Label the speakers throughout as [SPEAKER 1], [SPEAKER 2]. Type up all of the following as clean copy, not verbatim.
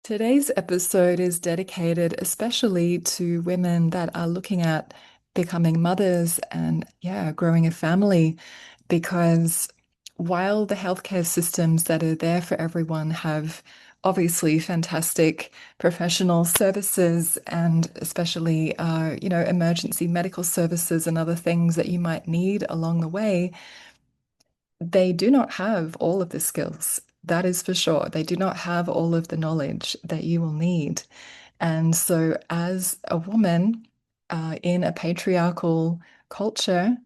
[SPEAKER 1] Today's episode is dedicated especially to women that are looking at becoming mothers and, yeah, growing a family. Because while the healthcare systems that are there for everyone have obviously fantastic professional services and especially, emergency medical services and other things that you might need along the way, they do not have all of the skills. That is for sure. They do not have all of the knowledge that you will need. And so, as a woman in a patriarchal culture,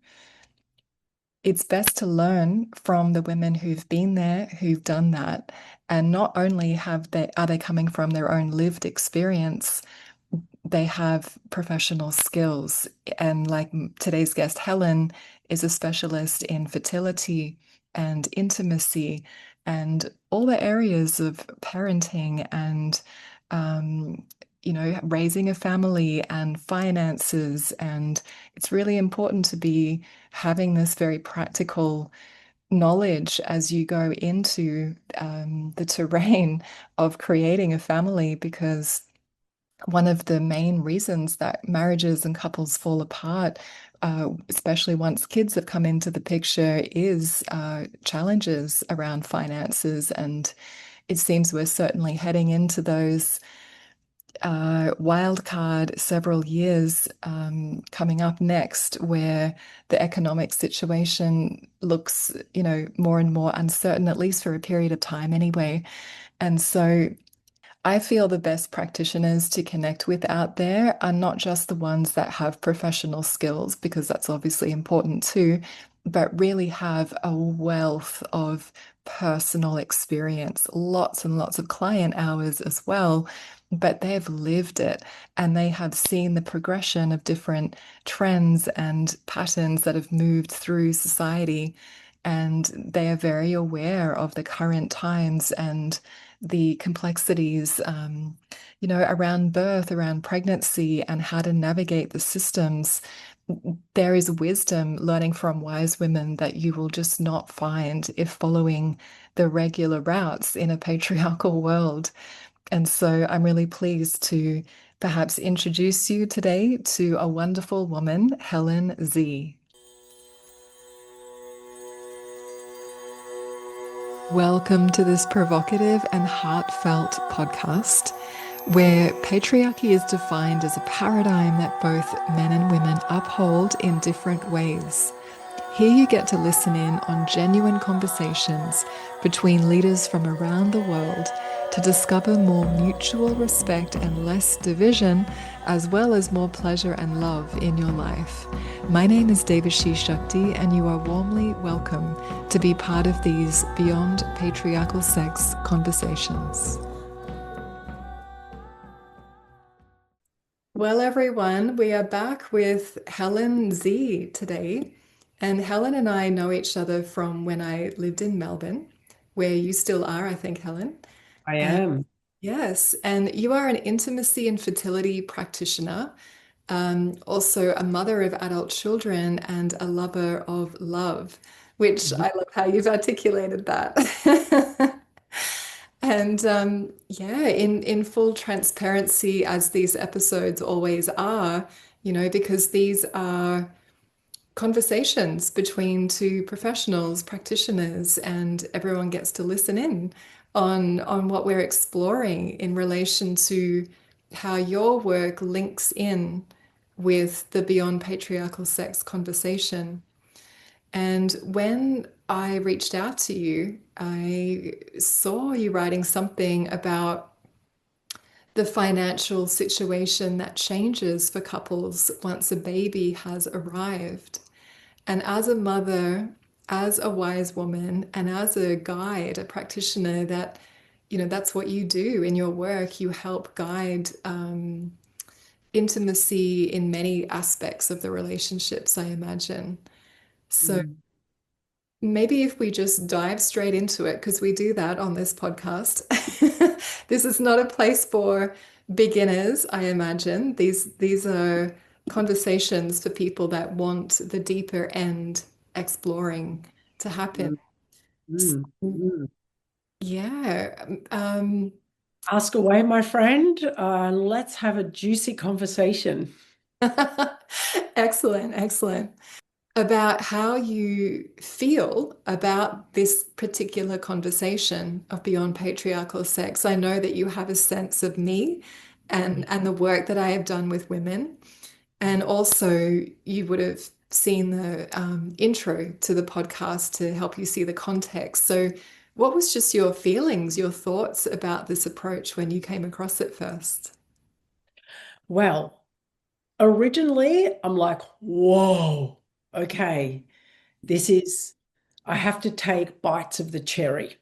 [SPEAKER 1] it's best to learn from the women who've been there, who've done that, and not only are they coming from their own lived experience, they have professional skills. And like today's guest, Helen, is a specialist in fertility and intimacy and all the areas of parenting and, um, raising a family and finances. And it's really important to be having this very practical knowledge as you go into the terrain of creating a family, because one of the main reasons that marriages and couples fall apart, especially once kids have come into the picture, is challenges around finances. And it seems we're certainly heading into those wild card several years coming up next, where the economic situation looks, more and more uncertain, at least for a period of time anyway. And so I feel the best practitioners to connect with out there are not just the ones that have professional skills, because that's obviously important too, but really have a wealth of personal experience, lots and lots of client hours as well. But they've lived it and they have seen the progression of different trends and patterns that have moved through society. And they are very aware of the current times and the complexities, around birth, around pregnancy, and how to navigate the systems. There is wisdom learning from wise women that you will just not find if following the regular routes in a patriarchal world. And so I'm really pleased to perhaps introduce you today to a wonderful woman, Helen Zee. Welcome to this provocative and heartfelt podcast, where patriarchy is defined as a paradigm that both men and women uphold in different ways. Here you get to listen in on genuine conversations between leaders from around the world to discover more mutual respect and less division, as well as more pleasure and love in your life. My name is Devashi Shakti, and you are warmly welcome to be part of these Beyond Patriarchal Sex conversations. Well, everyone, we are back with Helen Zee today. And Helen and I know each other from when I lived in Melbourne, where you still are, I think, Helen.
[SPEAKER 2] I
[SPEAKER 1] And
[SPEAKER 2] am.
[SPEAKER 1] yes, and you are an intimacy and fertility practitioner, also a mother of adult children and a lover of love, which
[SPEAKER 2] Mhm.
[SPEAKER 1] I love how you've articulated that. And yeah, in full transparency, as these episodes always are, because these are conversations between two professionals, practitioners, and everyone gets to listen in on what we're exploring in relation to how your work links in with the beyond patriarchal sex conversation. And when I reached out to you, I saw you writing something about the financial situation that changes for couples once a baby has arrived. And as a mother, as a wise woman, and as a guide, a practitioner, that's what you do in your work. You help guide intimacy in many aspects of the relationships, I imagine. So
[SPEAKER 2] Mm.
[SPEAKER 1] maybe if we just dive straight into it, because we do that on this podcast. This is not a place for beginners, I imagine. These are conversations for people that want the deeper end exploring to happen.
[SPEAKER 2] Mm. Mm. Mm.
[SPEAKER 1] Yeah.
[SPEAKER 2] Ask away, my friend. Let's have a juicy conversation.
[SPEAKER 1] Excellent, excellent. About how you feel about this particular conversation of beyond patriarchal sex. I know that you have a sense of me and the work that I have done with women. And also, you would have seen the intro to the podcast to help you see the context. So, what was just your feelings, your thoughts about this approach when you came across it first?
[SPEAKER 2] Well, originally, I'm like, whoa, okay, this is, I have to take bites of the cherry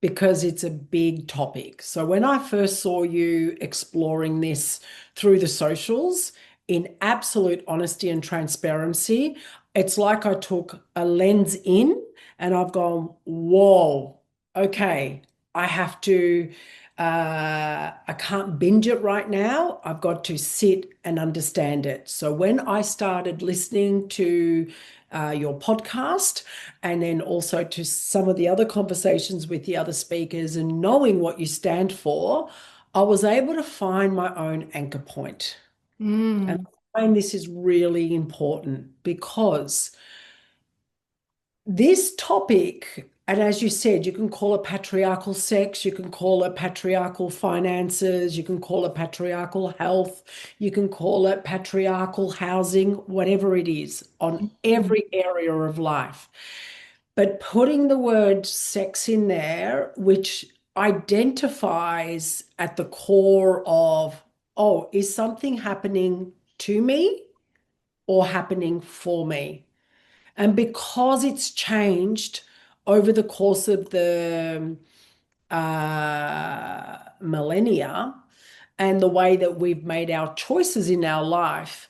[SPEAKER 2] because it's a big topic. So when I first saw you exploring this through the socials, in absolute honesty and transparency, it's like I took a lens in and I've gone, whoa, okay, I have to, I can't binge it right now. I've got to sit and understand it. So when I started listening to your podcast, and then also to some of the other conversations with the other speakers and knowing what you stand for, I was able to find my own anchor point. And
[SPEAKER 1] Mm,
[SPEAKER 2] I find this is really important because this topic, and as you said, you can call it patriarchal sex, you can call it patriarchal finances, you can call it patriarchal health, you can call it patriarchal housing, whatever it is, on
[SPEAKER 1] mm,
[SPEAKER 2] every area of life. But putting the word sex in there, which identifies at the core of, oh, is something happening to me or happening for me? And because it's changed over the course of the millennia and the way that we've made our choices in our life,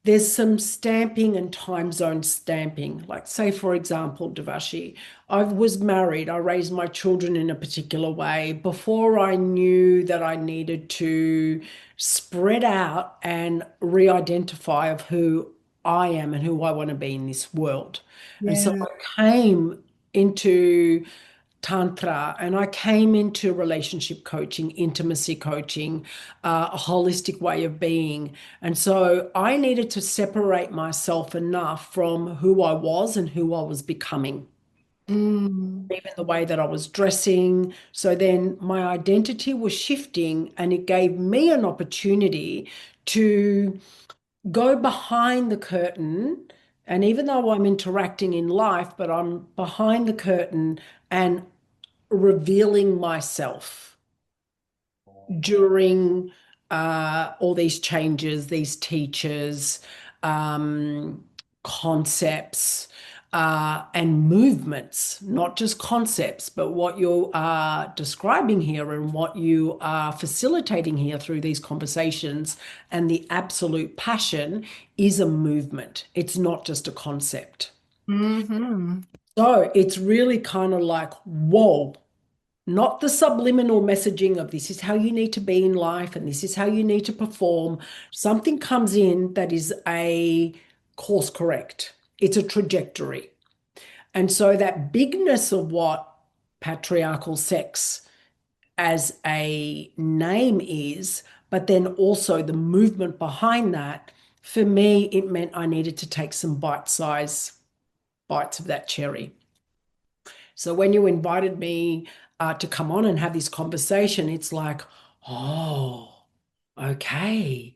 [SPEAKER 2] there's some stamping and time zone stamping. Like, say, for example, Devashi, I was married, I raised my children in a particular way before I knew that I needed to spread out and re identify of who I am and who I want to be in this world. And so
[SPEAKER 1] yeah.
[SPEAKER 2] I came into Tantra, and I came into relationship coaching, intimacy coaching, a holistic way of being. And so I needed to separate myself enough from who I was and who I was becoming,
[SPEAKER 1] Mm,
[SPEAKER 2] even the way that I was dressing. So then my identity was shifting, and it gave me an opportunity to go behind the curtain. And even though I'm interacting in life, but I'm behind the curtain and revealing myself during all these changes, these teachers, um, concepts, and movements, not just concepts, but what you are describing here and what you are facilitating here through these conversations and the absolute passion is a movement. It's not just a concept.
[SPEAKER 1] hmm.
[SPEAKER 2] So it's really kind of like, whoa, not the subliminal messaging of this is how you need to be in life and this is how you need to perform. Something comes in that is a course correct. It's a trajectory. And so that bigness of what patriarchal sex as a name is, but then also the movement behind that, for me, it meant I needed to take some bite-size bites of that cherry. So when you invited me to come on and have this conversation, it's like, oh, okay.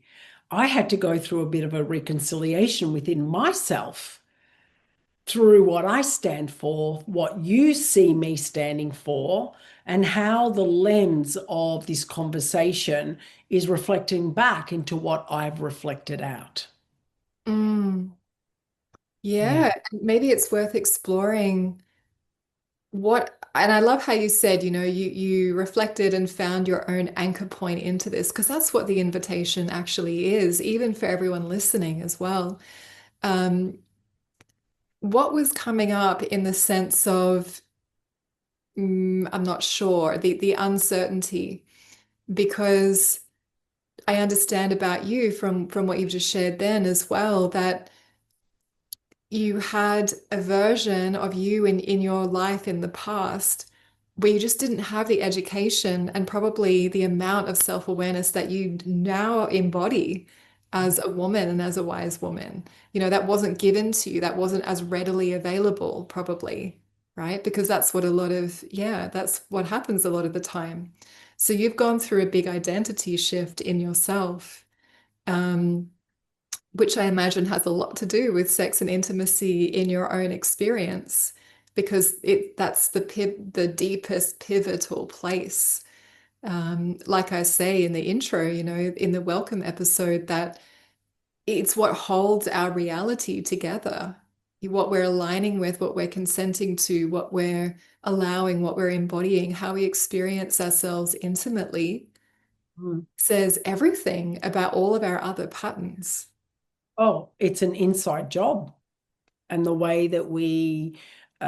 [SPEAKER 2] I had to go through a bit of a reconciliation within myself through what I stand for, what you see me standing for, and how the lens of this conversation is reflecting back into what I've reflected out.
[SPEAKER 1] Mm.
[SPEAKER 2] Yeah.
[SPEAKER 1] Yeah, maybe it's worth exploring what, and I love how you said, you reflected and found your own anchor point into this, because that's what the invitation actually is, even for everyone listening as well. Um, what was coming up in the sense of, I'm not sure, the uncertainty, because I understand about you from what you've just shared then as well, that you had a version of you in your life in the past where you just didn't have the education and probably the amount of self-awareness that you now embody as a woman and as a wise woman. That wasn't given to you, that wasn't as readily available, probably, right? Because that's what happens a lot of the time. So you've gone through a big identity shift in yourself. Um, which I imagine has a lot to do with sex and intimacy in your own experience, because that's the deepest pivotal place. Like I say in the intro, in the welcome episode, that it's what holds our reality together. What we're aligning with, what we're consenting to, what we're allowing, what we're embodying, how we experience ourselves intimately
[SPEAKER 2] Mm.
[SPEAKER 1] says everything about all of our other patterns.
[SPEAKER 2] Oh, it's an inside job. And the way that we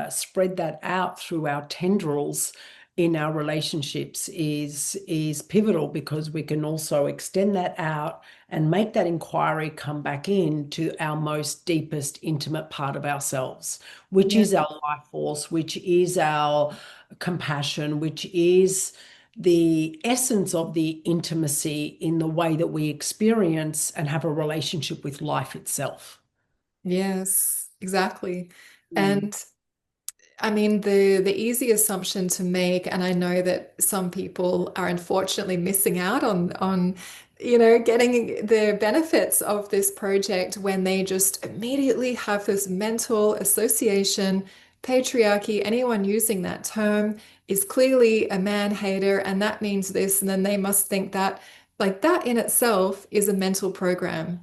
[SPEAKER 2] spread that out through our tendrils in our relationships is pivotal, because we can also extend that out and make that inquiry come back in to our most deepest intimate part of ourselves, which
[SPEAKER 1] Yeah.
[SPEAKER 2] is our life force, which is our compassion, which is the essence of the intimacy in the way that we experience and have a relationship with life itself.
[SPEAKER 1] Yes, exactly.
[SPEAKER 2] Mm.
[SPEAKER 1] And I mean, the easy assumption to make, and I know that some people are unfortunately missing out on getting the benefits of this project when they just immediately have this mental association. Patriarchy, anyone using that term is clearly a man hater, and that means this, and then they must think that, like, that in itself is a mental program.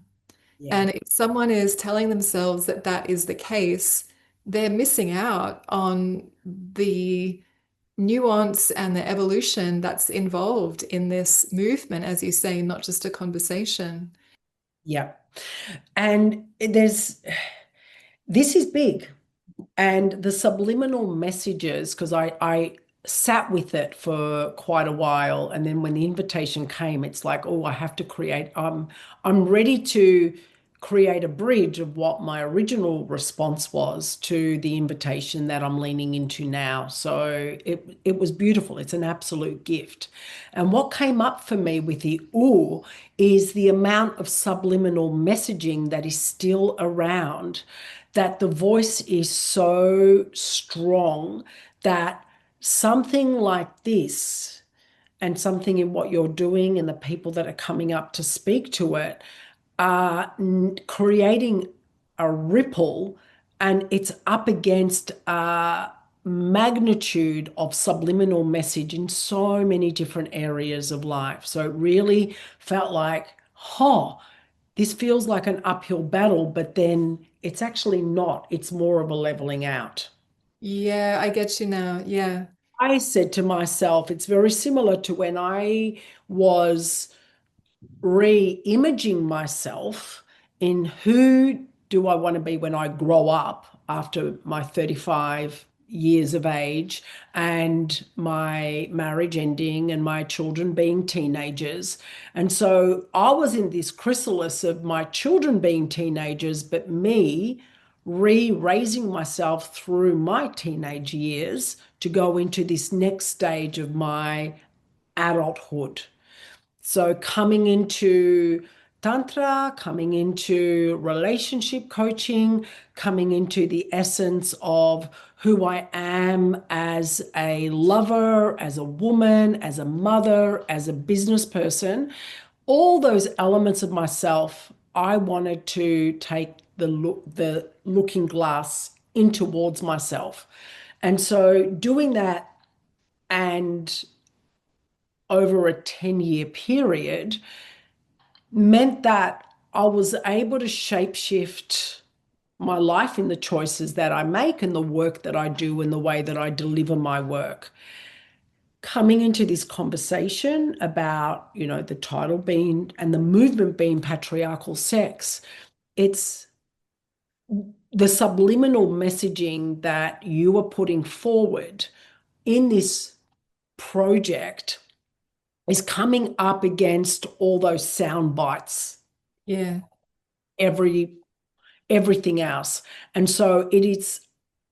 [SPEAKER 2] Yeah.
[SPEAKER 1] And if someone is telling themselves that that is the case, they're missing out on the nuance and the evolution that's involved in this movement, as you say, not just a conversation.
[SPEAKER 2] Yeah. And this is big. And the subliminal messages, because I sat with it for quite a while. And then when the invitation came, it's like, oh, I have to create, I'm ready to create a bridge of what my original response was to the invitation that I'm leaning into now. So it was beautiful. It's an absolute gift. And what came up for me with the ooh is the amount of subliminal messaging that is still around, that the voice is so strong that something like this, and something in what you're doing and the people that are coming up to speak to it, are creating a ripple, and it's up against a magnitude of subliminal message in so many different areas of life. So it really felt like, this feels like an uphill battle, but then it's actually not. It's more of a leveling out.
[SPEAKER 1] Yeah, I get you now. Yeah.
[SPEAKER 2] I said to myself, it's very similar to when I was re-imaging myself in who do I want to be when I grow up after my 35 years of age and my marriage ending and my children being teenagers. And so I was in this chrysalis of my children being teenagers, but me re-raising myself through my teenage years to go into this next stage of my adulthood. So coming into Tantra, coming into relationship coaching, coming into the essence of who I am as a lover, as a woman, as a mother, as a business person, all those elements of myself, I wanted to take the looking glass in towards myself. And so doing that, and over a 10-year period, meant that I was able to shapeshift my life in the choices that I make and the work that I do and the way that I deliver my work. Coming into this conversation about, the title being and the movement being patriarchal sex, it's the subliminal messaging that you are putting forward in this project is coming up against all those sound bites,
[SPEAKER 1] Yeah.
[SPEAKER 2] every everything else. And so it is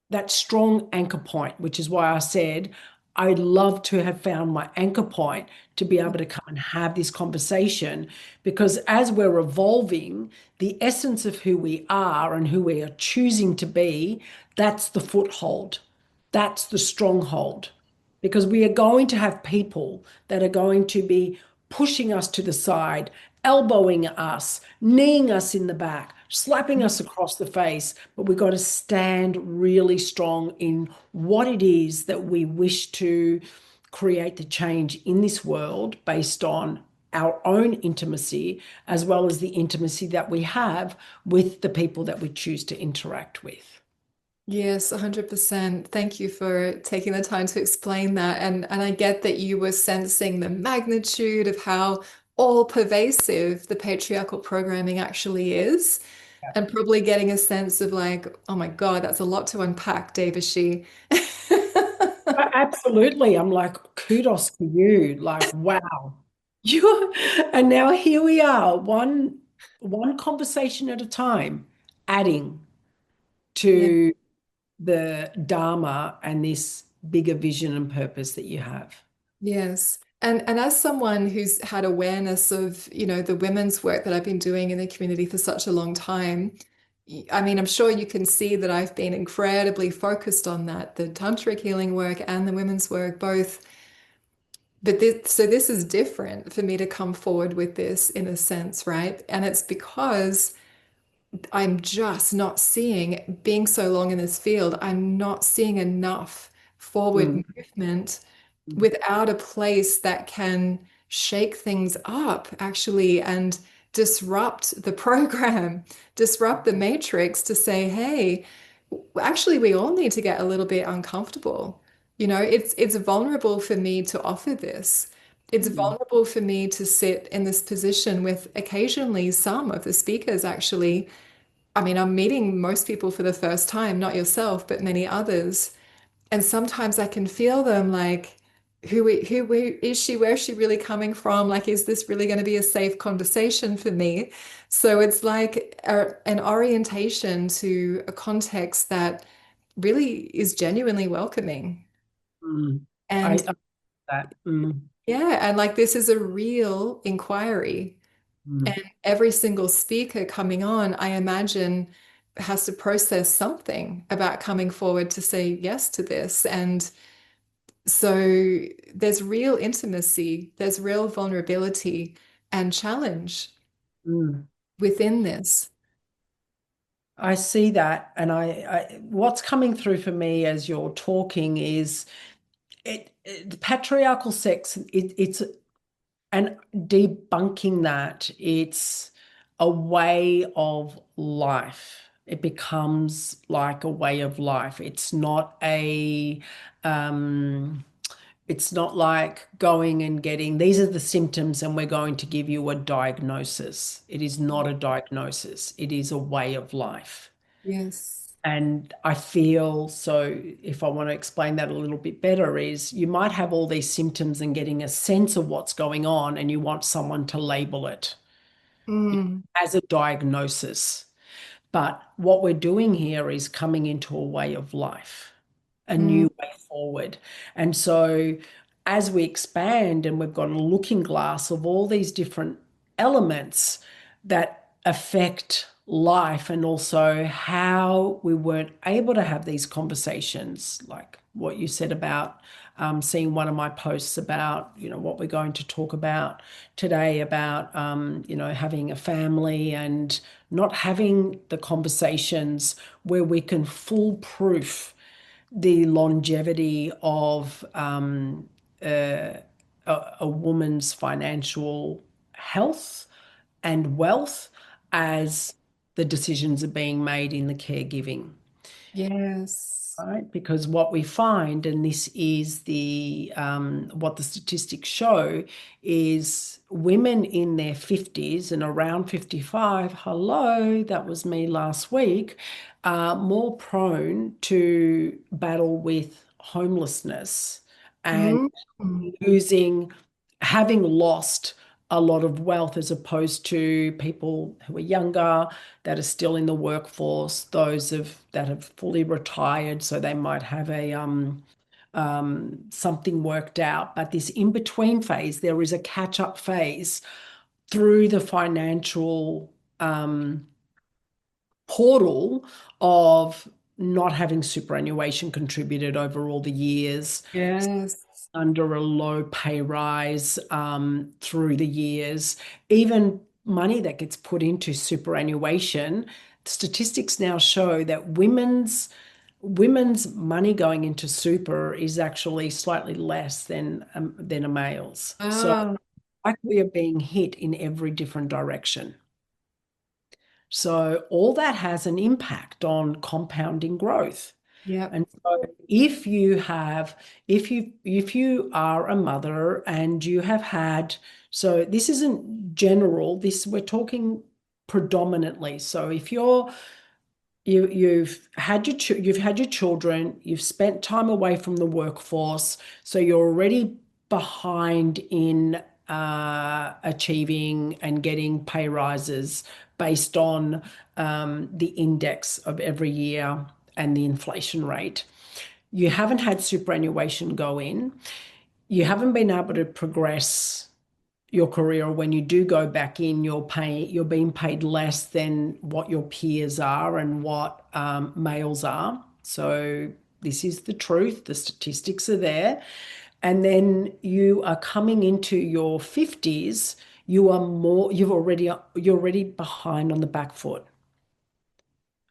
[SPEAKER 2] that strong anchor point, which is why I said I'd love to have found my anchor point to be able to come and have this conversation because as we're evolving, the essence of who we are and who we are choosing to be, that's the foothold. That's the stronghold. Because we are going to have people that are going to be pushing us to the side, elbowing us, kneeing us in the back, slapping us across the face. But we've got to stand really strong in what it is that we wish to create the change in this world based on our own intimacy, as well as the intimacy that we have with the people that we choose to interact with.
[SPEAKER 1] Yes, 100%. Thank you for taking the time to explain that. And I get that you were sensing the magnitude of how all pervasive the patriarchal programming actually is, and probably getting a sense of like, oh my God, that's a lot to unpack, Devashi.
[SPEAKER 2] Absolutely. I'm like, kudos to you. Like, wow. You and now here we are, one conversation at a time, adding
[SPEAKER 1] Yeah.
[SPEAKER 2] to the Dharma and this bigger vision and purpose that you have.
[SPEAKER 1] Yes. And as someone who's had awareness of, the women's work that I've been doing in the community for such a long time, I mean, I'm sure you can see that I've been incredibly focused on that, the tantric healing work and the women's work both. But this is different for me to come forward with this in a sense, right? And it's because I'm just not seeing, being so long in this field, I'm not seeing enough forward
[SPEAKER 2] Mm,
[SPEAKER 1] movement without a place that can shake things up, actually, and disrupt the program, disrupt the matrix to say, hey, actually, we all need to get a little bit uncomfortable. It's vulnerable for me to offer this. It's
[SPEAKER 2] mm,
[SPEAKER 1] vulnerable for me to sit in this position with occasionally some of the speakers actually. I mean, I'm meeting most people for the first time, not yourself, but many others. And sometimes I can feel them like, is she? Where's she really coming from? Like, is this really going to be a safe conversation for me? So it's like an orientation to a context that really is genuinely welcoming.
[SPEAKER 2] mm. I
[SPEAKER 1] And
[SPEAKER 2] that. Mm,
[SPEAKER 1] yeah, and like this is a real inquiry.
[SPEAKER 2] mm,
[SPEAKER 1] And every single speaker coming on, I imagine, has to process something about coming forward to say yes to this. And so there's real intimacy, there's real vulnerability and challenge
[SPEAKER 2] mm.
[SPEAKER 1] within this.
[SPEAKER 2] I see that, and what's coming through for me as you're talking is the patriarchal sex. It's and debunking that it's a way of life. It becomes like a way of life. Um, it's not like going and getting, these are the symptoms and we're going to give you a diagnosis. It is not a diagnosis. It is a way of life.
[SPEAKER 1] Yes.
[SPEAKER 2] And I feel so, if I want to explain that a little bit better, is you might have all these symptoms and getting a sense of what's going on, and you want someone to label it
[SPEAKER 1] Mm,
[SPEAKER 2] as a diagnosis. But what we're doing here is coming into a way of life, a
[SPEAKER 1] mm,
[SPEAKER 2] new way forward. And so as we expand and we've got a looking glass of all these different elements that affect life and also how we weren't able to have these conversations, like what you said about seeing one of my posts about, what we're going to talk about today about, having a family and not having the conversations where we can foolproof the longevity of a woman's financial health and wealth as the decisions are being made in the caregiving.
[SPEAKER 1] yes.
[SPEAKER 2] Right, because what we find, and this is the what the statistics show, is women in their 50s and around 55, hello, that was me last week, are more prone to battle with homelessness and
[SPEAKER 1] Mm,
[SPEAKER 2] losing, having lost a lot of wealth as opposed to people who are younger that are still in the workforce, that have fully retired, so they might have something worked out. But this in between phase, there is a catch up phase through the financial portal of not having superannuation contributed over all the years,
[SPEAKER 1] Yes.
[SPEAKER 2] under a low pay rise through the years, even money that gets put into superannuation. Statistics now show that women's money going into super is actually slightly less than a male's. So
[SPEAKER 1] Ah,
[SPEAKER 2] like we are being hit in every different direction. So all that has an impact on compounding growth.
[SPEAKER 1] yep.
[SPEAKER 2] And so if you are a mother and you have had, so this isn't general, this we're talking predominantly. So if you've had your children, you've spent time away from the workforce, so you're already behind in achieving and getting pay rises based on the index of every year and the inflation rate. You haven't had superannuation go in. You haven't been able to progress your career. When you do go back in, you're being paid less than what your peers are and what males are. So this is the truth. The statistics are there. And then you are coming into your 50s, you're already behind on the back foot.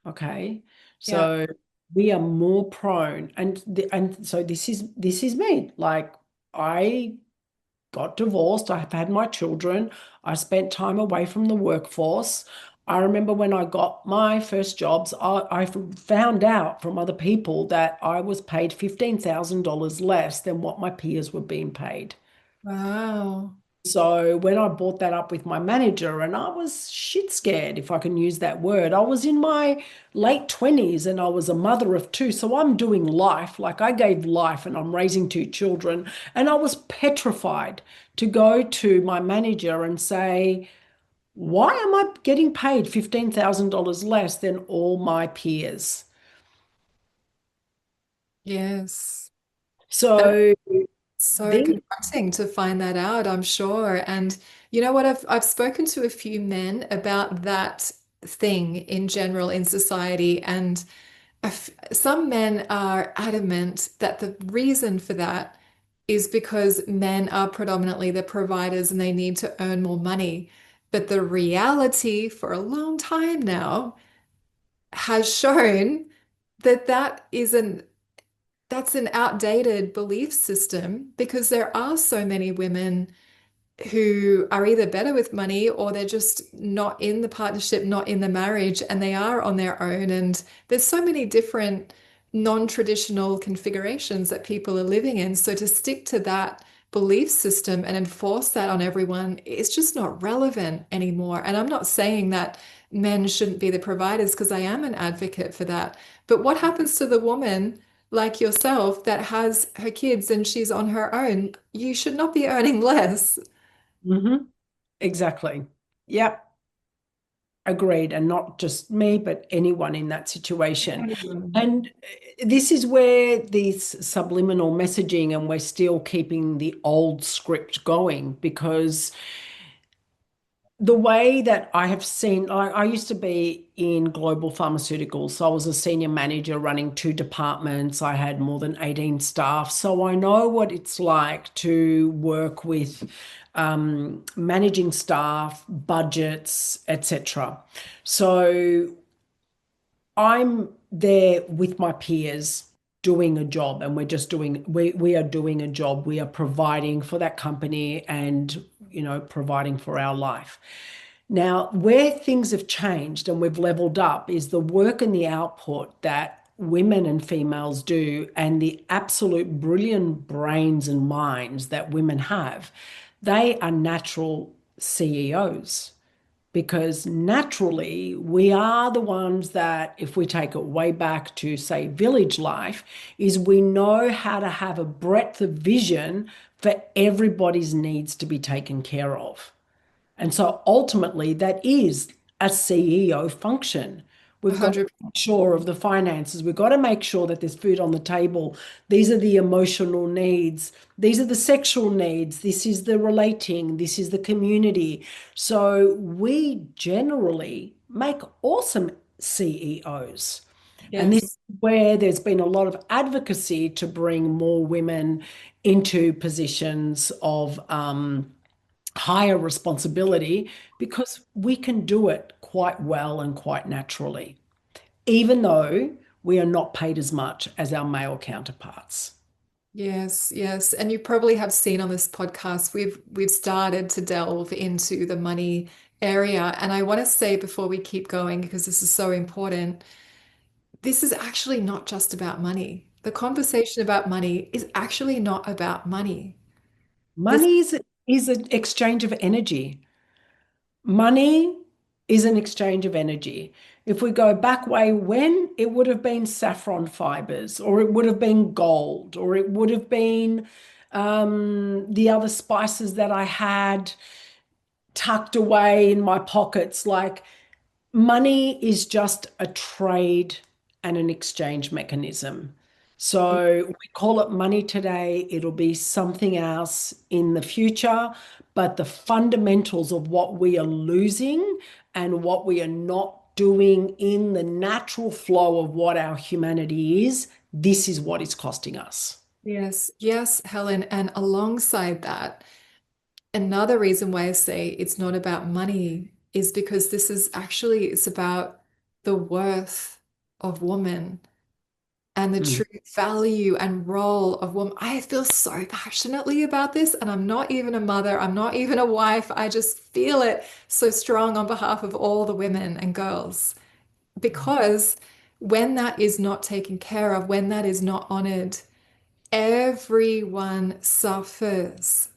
[SPEAKER 2] Okay.
[SPEAKER 1] Yeah.
[SPEAKER 2] So we are more prone, and so this is me. Like, I got divorced. I've had my children. I spent time away from the workforce. I remember when I got my first jobs, I found out from other people that I was paid $15,000 less than what my peers were being paid.
[SPEAKER 1] Wow.
[SPEAKER 2] So when I brought that up with my manager, and I was shit scared, if I can use that word, I was in my late 20s and I was a mother of two. So I'm doing life, like I gave life and I'm raising two children. And I was petrified to go to my manager and say, why am I getting paid $15,000 less than all my peers?
[SPEAKER 1] Yes. And
[SPEAKER 2] So
[SPEAKER 1] so
[SPEAKER 2] the
[SPEAKER 1] confronting to find that out, I'm sure. And you know what? I've spoken to a few men about that thing in general in society, and some men are adamant that the reason for that is because men are predominantly the providers and they need to earn more money. But the reality for a long time now has shown that that's an outdated belief system because there are so many women who are either better with money or they're just not in the partnership, not in the marriage, and they are on their own. And there's so many different non-traditional configurations that people are living in. So to stick to that belief system and enforce that on everyone, it's just not relevant anymore. And I'm not saying that men shouldn't be the providers because I am an advocate for that. But what happens to the woman like yourself that has her kids and she's on her own? You should not be earning less.
[SPEAKER 2] Mhm. Exactly. Yep. Agreed, and not just me, but anyone in that situation.
[SPEAKER 1] Anyone.
[SPEAKER 2] And this is where this subliminal messaging, and we're still keeping the old script going because the way that I have seen, I used to be in global pharmaceuticals. So I was a senior manager running two departments. I had more than 18 staff. So I know what it's like to work with managing staff, budgets, etc. So I'm there with my peers doing a job, and we are doing a job. We are providing for that company and, providing for our life. Now, where things have changed and we've leveled up is the work and the output that women and females do, and the absolute brilliant brains and minds that women have. They are natural CEOs, because naturally we are the ones that, if we take it way back to, say, village life, is we know how to have a breadth of vision for everybody's needs to be taken care of. And so ultimately, that is a CEO function. We've got to
[SPEAKER 1] 100.
[SPEAKER 2] make sure of the finances. We've got to make sure that there's food on the table. These are the emotional needs. These are the sexual needs. This is the relating. This is the community. So we generally make awesome CEOs. And this is
[SPEAKER 1] Yes.
[SPEAKER 2] where there's been a lot of advocacy to bring more women into positions of higher responsibility because we can do it quite well and quite naturally, even though we are not paid as much as our male counterparts.
[SPEAKER 1] Yes, yes. And you probably have seen on this podcast, we've started to delve into the money area. And I want to say before we keep going, because this is so important, this is actually not just about money. The conversation about money is actually not about money. This,
[SPEAKER 2] Money is an exchange of energy. Money is an exchange of energy. If we go back way when, it would have been saffron fibers, or it would have been gold, or it would have been the other spices that I had tucked away in my pockets. Like, money is just a trade and an exchange mechanism. So we call it money today, it'll be something else in the future, but the fundamentals of what we are losing and what we are not doing in the natural flow of what our humanity is, this is what is costing us.
[SPEAKER 1] yes, yes, Helen. And alongside that, another reason why I say it's not about money is because this is actually, it's about the worth of woman and the
[SPEAKER 2] Mm,
[SPEAKER 1] true value and role of woman. I feel so passionately about this, and I'm not even a mother, I'm not even a wife. I just feel it so strong on behalf of all the women and girls. Because when that is not taken care of, when that is not honored, everyone suffers.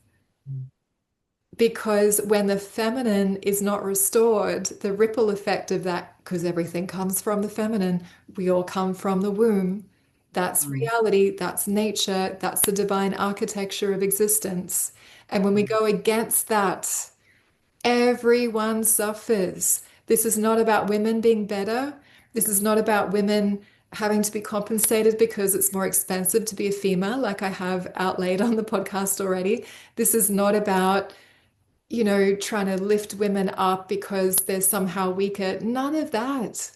[SPEAKER 1] Because when the feminine is not restored, the ripple effect of that, because everything comes from the feminine, we all come from the womb. That's
[SPEAKER 2] mm,
[SPEAKER 1] reality, that's nature, that's the divine architecture of existence. And when we
[SPEAKER 2] mm,
[SPEAKER 1] go against that, everyone suffers. This is not about women being better. This is not about women having to be compensated because it's more expensive to be a female, like I have outlaid on the podcast already. This is not about trying to lift women up because they're somehow weaker. None of that.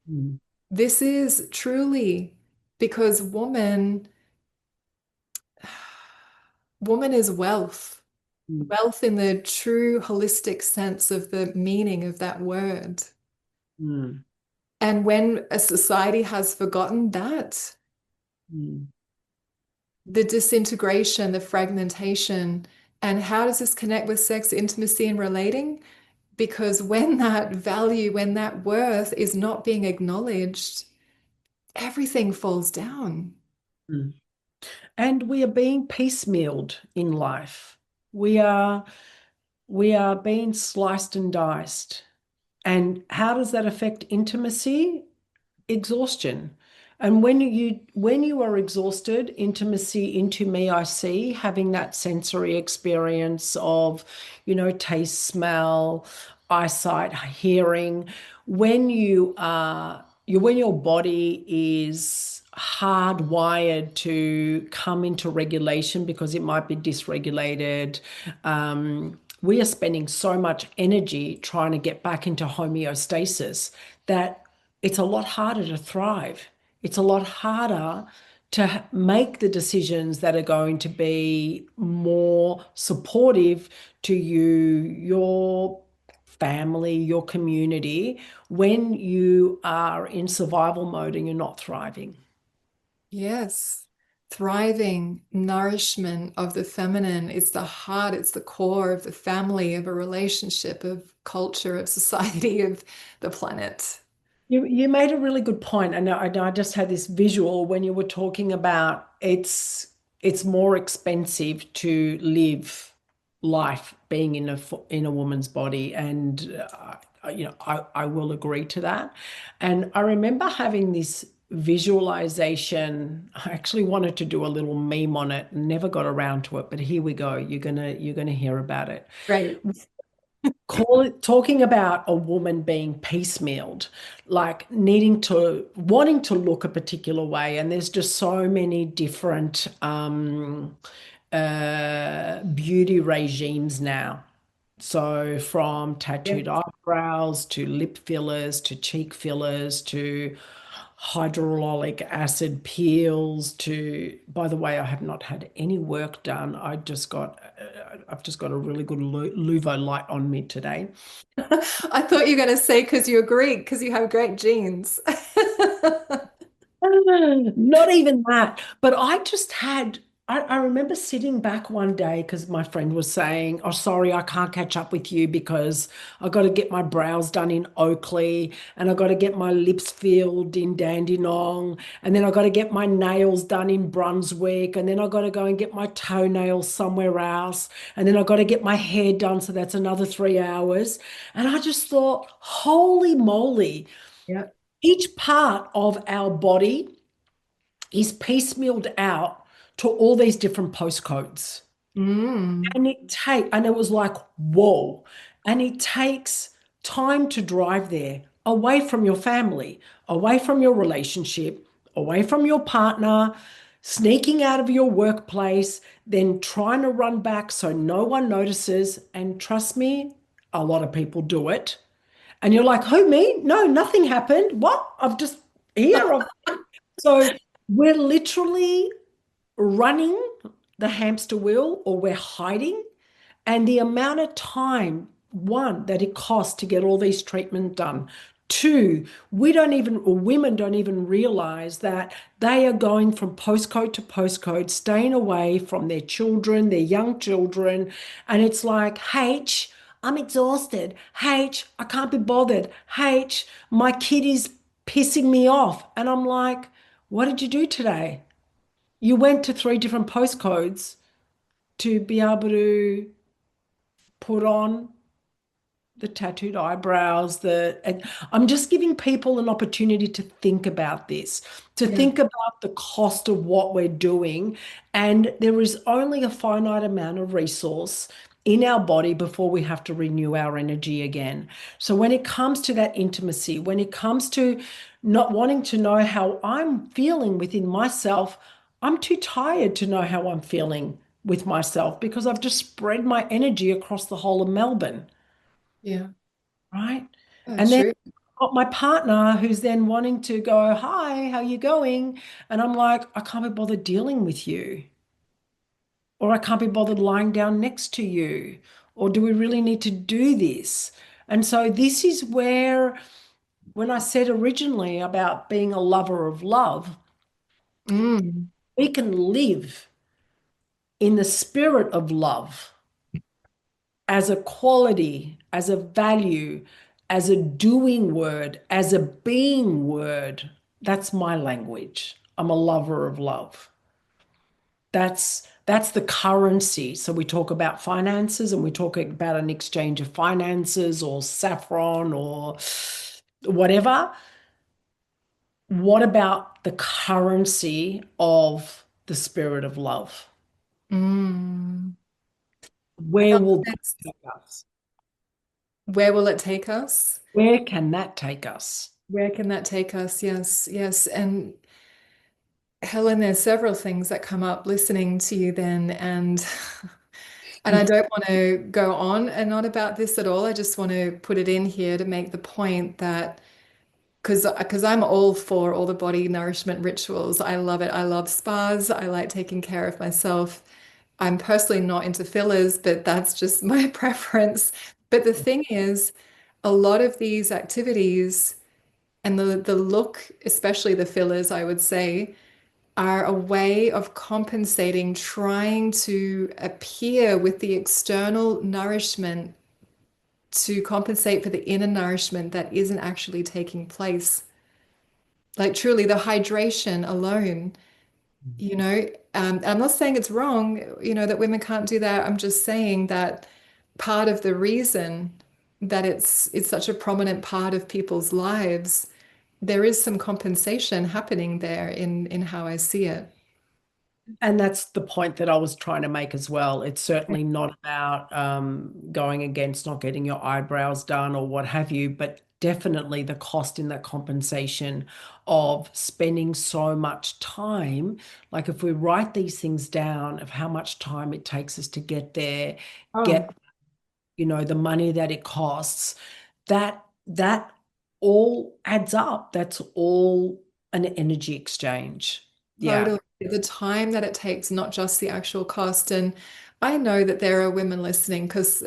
[SPEAKER 2] mm,
[SPEAKER 1] This is truly because woman is wealth.
[SPEAKER 2] mm,
[SPEAKER 1] Wealth in the true holistic sense of the meaning of that word.
[SPEAKER 2] mm,
[SPEAKER 1] And when a society has forgotten that,
[SPEAKER 2] mm,
[SPEAKER 1] the disintegration, the fragmentation, and how does this connect with sex, intimacy, and relating? Because when that value, when that worth is not being acknowledged, everything falls down.
[SPEAKER 2] mm. And we are being piecemealed in life. We are we are being sliced and diced. And how does that affect intimacy? Exhaustion. And when you are exhausted, intimacy into me, I see having that sensory experience of, taste, smell, eyesight, hearing. When your body is hardwired to come into regulation because it might be dysregulated, we are spending so much energy trying to get back into homeostasis that it's a lot harder to thrive. It's a lot harder to make the decisions that are going to be more supportive to you, your family, your community, when you are in survival mode and you're not thriving.
[SPEAKER 1] Yes. Thriving nourishment of the feminine. It's the heart, it's the core of the family, of a relationship, of culture, of society, of the planet.
[SPEAKER 2] You made a really good point, and I just had this visual when you were talking about it's more expensive to live life being in a woman's body, and I will agree to that. And I remember having this visualization. I actually wanted to do a little meme on it, never got around to it, but here we go. You're gonna hear about it.
[SPEAKER 1] Right.
[SPEAKER 2] talking about a woman being piecemealed, like wanting to look a particular way, and there's just so many different beauty regimes now. So from tattooed
[SPEAKER 1] Yes.
[SPEAKER 2] eyebrows to lip fillers to cheek fillers to hyaluronic acid peels to, by the way, I have not had any work done. I've just got a really good Luvo light on me today.
[SPEAKER 1] I thought you were going to say because you're Greek, because you have great genes.
[SPEAKER 2] Not even that. But I remember sitting back one day because my friend was saying, "Oh, sorry, I can't catch up with you because I got to get my brows done in Oakley and I got to get my lips filled in Dandenong and then I got to get my nails done in Brunswick and then I got to go and get my toenails somewhere else and then I got to get my hair done. So that's another 3 hours." And I just thought, holy moly,
[SPEAKER 1] Yeah.
[SPEAKER 2] each part of our body is piecemealed out to all these different postcodes.
[SPEAKER 1] Mm.
[SPEAKER 2] And it was like, whoa. And it takes time to drive there, away from your family, away from your relationship, away from your partner, sneaking out of your workplace, then trying to run back so no one notices. And trust me, a lot of people do it. And you're like, who, me? No, nothing happened. What? I've just here. So we're literally running the hamster wheel or we're hiding. And the amount of time, one, that it costs to get all these treatments done. Two, we don't even, or women don't even realize that they are going from postcode to postcode, staying away from their children, their young children. And it's like, H, I'm exhausted. H, I can't be bothered. H, my kid is pissing me off. And I'm like, what did you do today? You went to three different postcodes to be able to put on the tattooed eyebrows, and I'm just giving people an opportunity to think about this, to
[SPEAKER 1] Yeah.
[SPEAKER 2] think about the cost of what we're doing. And there is only a finite amount of resource in our body before we have to renew our energy again. So when it comes to that intimacy, when it comes to not wanting to know how I'm feeling within myself, I'm too tired to know how I'm feeling with myself because I've just spread my energy across the whole of Melbourne,
[SPEAKER 1] Yeah.
[SPEAKER 2] right? And then
[SPEAKER 1] True.
[SPEAKER 2] got my partner who's then wanting to go, hi, how you going? And I'm like, I can't be bothered dealing with you, or I can't be bothered lying down next to you, or do we really need to do this? And so this is where, when I said originally about being a lover of love,
[SPEAKER 1] Mm.
[SPEAKER 2] we can live in the spirit of love as a quality, as a value, as a doing word, as a being word. That's my language. I'm a lover of love. That's the currency. So we talk about finances and we talk about an exchange of finances or saffron or whatever. What about the currency of the spirit of love?
[SPEAKER 1] Mm.
[SPEAKER 2] Where
[SPEAKER 1] How
[SPEAKER 2] will that
[SPEAKER 1] next?
[SPEAKER 2] take us?
[SPEAKER 1] Where will it take us?
[SPEAKER 2] Where can that take us?
[SPEAKER 1] Where can that take us? Yes, yes. And Helen, there's several things that come up listening to you then, and and I don't want to go on and on about this at all. I just want to put it in here to make the point that because I'm all for all the body nourishment rituals. I love it. I love spas. I like taking care of myself. I'm personally not into fillers, but that's just my preference. But the thing is, a lot of these activities and the look, especially the fillers, I would say, are a way of compensating, trying to appear with the external nourishment to compensate for the inner nourishment that isn't actually taking place. Like truly, the hydration alone, you know, I'm not saying it's wrong, that women can't do that. I'm just saying that part of the reason that it's such a prominent part of people's lives, there is some compensation happening there in how I see it.
[SPEAKER 2] And that's the point that I was trying to make as well. It's certainly not about going against not getting your eyebrows done or what have you, but definitely the cost in that compensation of spending so much time. Like if we write these things down of how much time it takes us to get there,
[SPEAKER 1] Oh,
[SPEAKER 2] get, the money that it costs, that all adds up. That's all an energy exchange. Yeah.
[SPEAKER 1] totally. The time that it takes, not just the actual cost. And I know that there are women listening because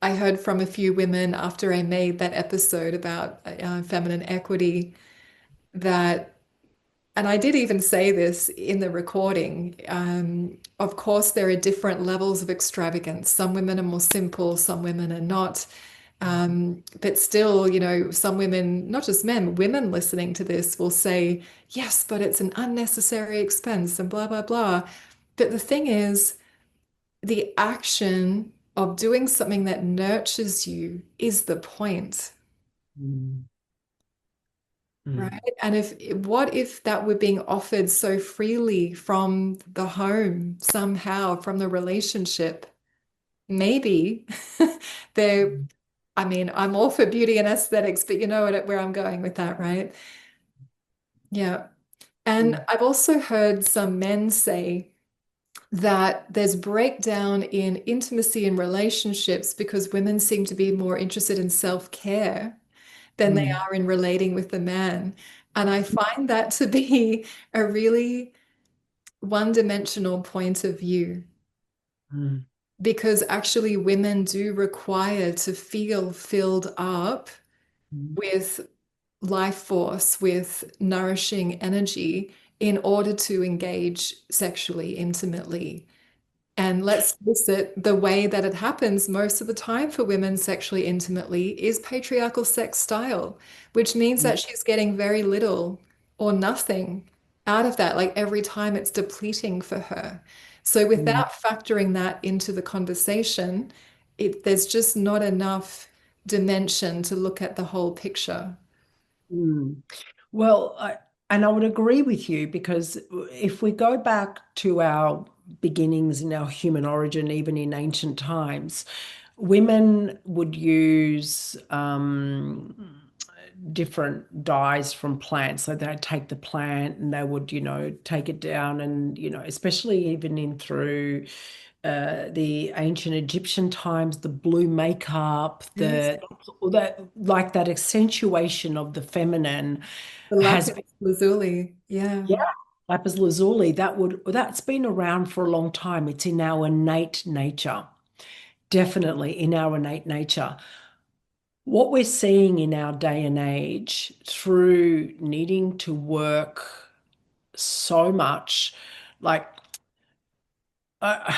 [SPEAKER 1] I heard from a few women after I made that episode about feminine equity that, and I did even say this in the recording. Of course, there are different levels of extravagance. Some women are more simple, some women are not. But still, some women, not just men, women listening to this will say, yes, but it's an unnecessary expense and blah, blah, blah. But the thing is, the action of doing something that nurtures you is the point,
[SPEAKER 2] Mm,
[SPEAKER 1] right?
[SPEAKER 2] mm,
[SPEAKER 1] And what if that were being offered so freely from the home, somehow from the relationship? Maybe there,
[SPEAKER 2] mm,
[SPEAKER 1] I mean, I'm all for beauty and aesthetics, but you know where I'm going with that, right? Yeah. And
[SPEAKER 2] mm,
[SPEAKER 1] I've also heard some men say that there's breakdown in intimacy in relationships because women seem to be more interested in self-care than they
[SPEAKER 2] mm,
[SPEAKER 1] are in relating with the man. And I find that to be a really one-dimensional point of view
[SPEAKER 2] mm,
[SPEAKER 1] because actually women do require to feel filled up
[SPEAKER 2] mm,
[SPEAKER 1] with life force, with nourishing energy in order to engage sexually intimately. And let's face it, the way that it happens most of the time for women sexually intimately is patriarchal sex style, which means
[SPEAKER 2] mm,
[SPEAKER 1] that she's getting very little or nothing out of that. Like every time it's depleting for her. So
[SPEAKER 2] mm,
[SPEAKER 1] without factoring that into the conversation, there's just not enough dimension to look at the whole picture.
[SPEAKER 2] mm. Well, and I would agree with you because if we go back to our beginnings in our human origin, even in ancient times, women would use different dyes from plants. So they'd take the plant and they would, take it down and, especially even in through the ancient Egyptian times, the blue makeup,
[SPEAKER 1] Yes.
[SPEAKER 2] all that like that accentuation of the feminine
[SPEAKER 1] The
[SPEAKER 2] has
[SPEAKER 1] lapis
[SPEAKER 2] been,
[SPEAKER 1] lazuli. Yeah.
[SPEAKER 2] yeah, lapis lazuli, that's been around for a long time. It's in our innate nature, definitely in our innate nature. What we're seeing in our day and age through needing to work so much, like uh,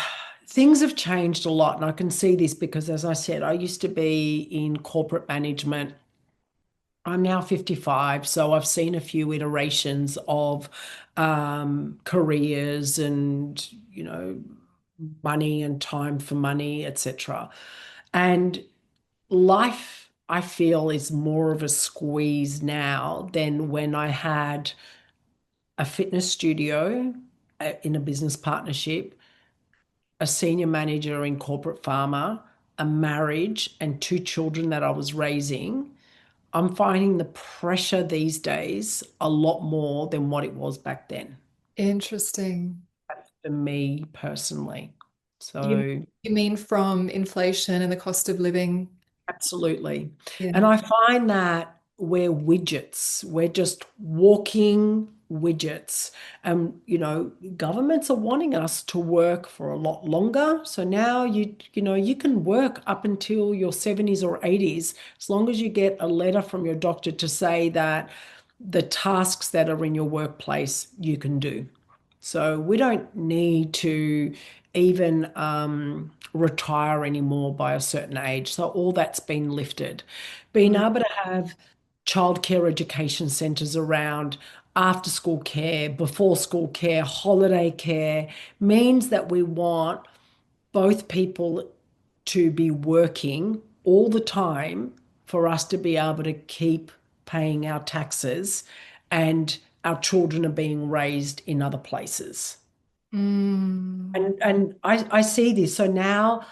[SPEAKER 2] things have changed a lot. And I can see this because, as I said, I used to be in corporate management. I'm now 55, so I've seen a few iterations of careers and, money and time for money, etc. And life, I feel, is more of a squeeze now than when I had a fitness studio in a business partnership, a senior manager in corporate pharma, a marriage, and two children that I was raising. I'm finding the pressure these days a lot more than what it was back then
[SPEAKER 1] Interesting.
[SPEAKER 2] for me personally.
[SPEAKER 1] You
[SPEAKER 2] So
[SPEAKER 1] you mean from inflation and the cost of living?
[SPEAKER 2] absolutely. And
[SPEAKER 1] Yeah.
[SPEAKER 2] I find that we're widgets. We're just walking widgets. Governments are wanting us to work for a lot longer. So now you can work up until your 70s or 80s as long as you get a letter from your doctor to say that the tasks that are in your workplace you can do. So we don't need to even retire anymore by a certain age. So all that's been lifted. Being
[SPEAKER 1] Mm.
[SPEAKER 2] able to have childcare education centres around after school care, before school care, holiday care means that we want both people to be working all the time for us to be able to keep paying our taxes and our children are being raised in other places.
[SPEAKER 1] Mm.
[SPEAKER 2] And I see this. So now,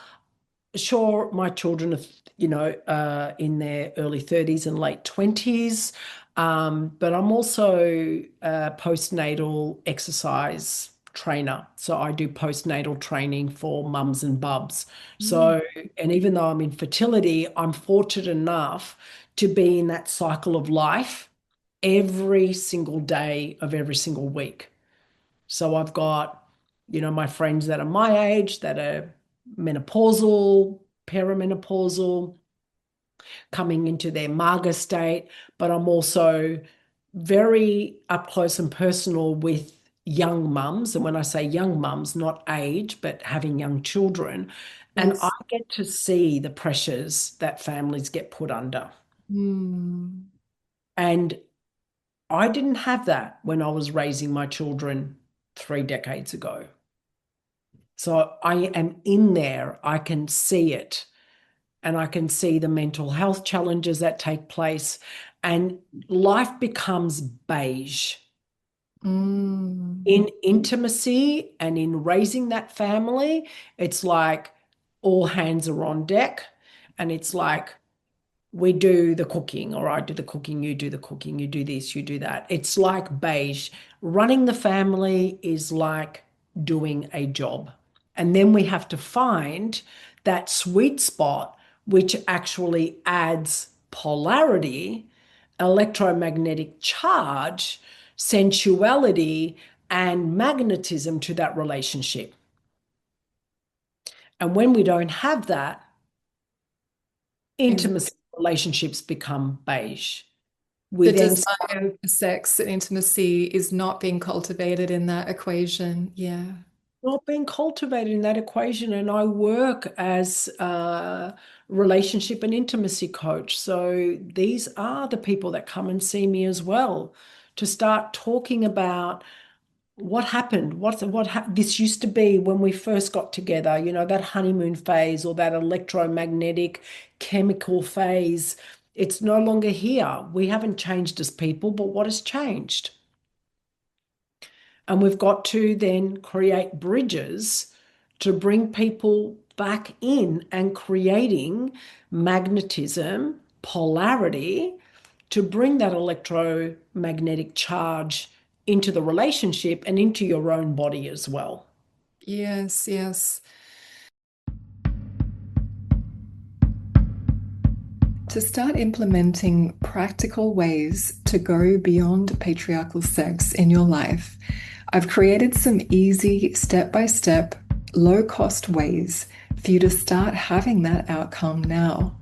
[SPEAKER 2] sure, my children are, in their early 30s and late 20s. But I'm also a postnatal exercise trainer. So I do postnatal training for mums and bubs.
[SPEAKER 1] Mm.
[SPEAKER 2] So, and even though I'm in fertility, I'm fortunate enough to be in that cycle of life every single day of every single week. So I've got, my friends that are my age that are menopausal, perimenopausal, coming into their MAGA state, but I'm also very up close and personal with young mums. And when I say young mums, not age, but having young children. And I
[SPEAKER 1] Yes.
[SPEAKER 2] get to see the pressures that families get put under.
[SPEAKER 1] Mm.
[SPEAKER 2] And I didn't have that when I was raising my children 3 decades ago. So I am in there. I can see it and I can see the mental health challenges that take place. And life becomes beige
[SPEAKER 1] Mm.
[SPEAKER 2] in intimacy and in raising that family. It's like all hands are on deck. And it's like we do the cooking, or I do the cooking, you do the cooking, you do this, you do that. It's like beige. Running the family is like doing a job. And then we have to find that sweet spot, which actually adds polarity, electromagnetic charge, sensuality, and magnetism to that relationship. And when we don't have that, intimacy relationships become beige. We
[SPEAKER 1] The
[SPEAKER 2] then
[SPEAKER 1] desire for sex and intimacy is not being cultivated in that equation. Yeah.
[SPEAKER 2] not being cultivated in that equation. And I work as a relationship and intimacy coach. So these are the people that come and see me as well to start talking about what happened, this used to be when we first got together, that honeymoon phase or that electromagnetic chemical phase. It's no longer here. We haven't changed as people, but what has changed? And we've got to then create bridges to bring people back in and creating magnetism, polarity, to bring that electromagnetic charge into the relationship and into your own body as well.
[SPEAKER 1] Yes, yes. To start implementing practical ways to go beyond patriarchal sex in your life, I've created some easy step-by-step, low-cost ways for you to start having that outcome now.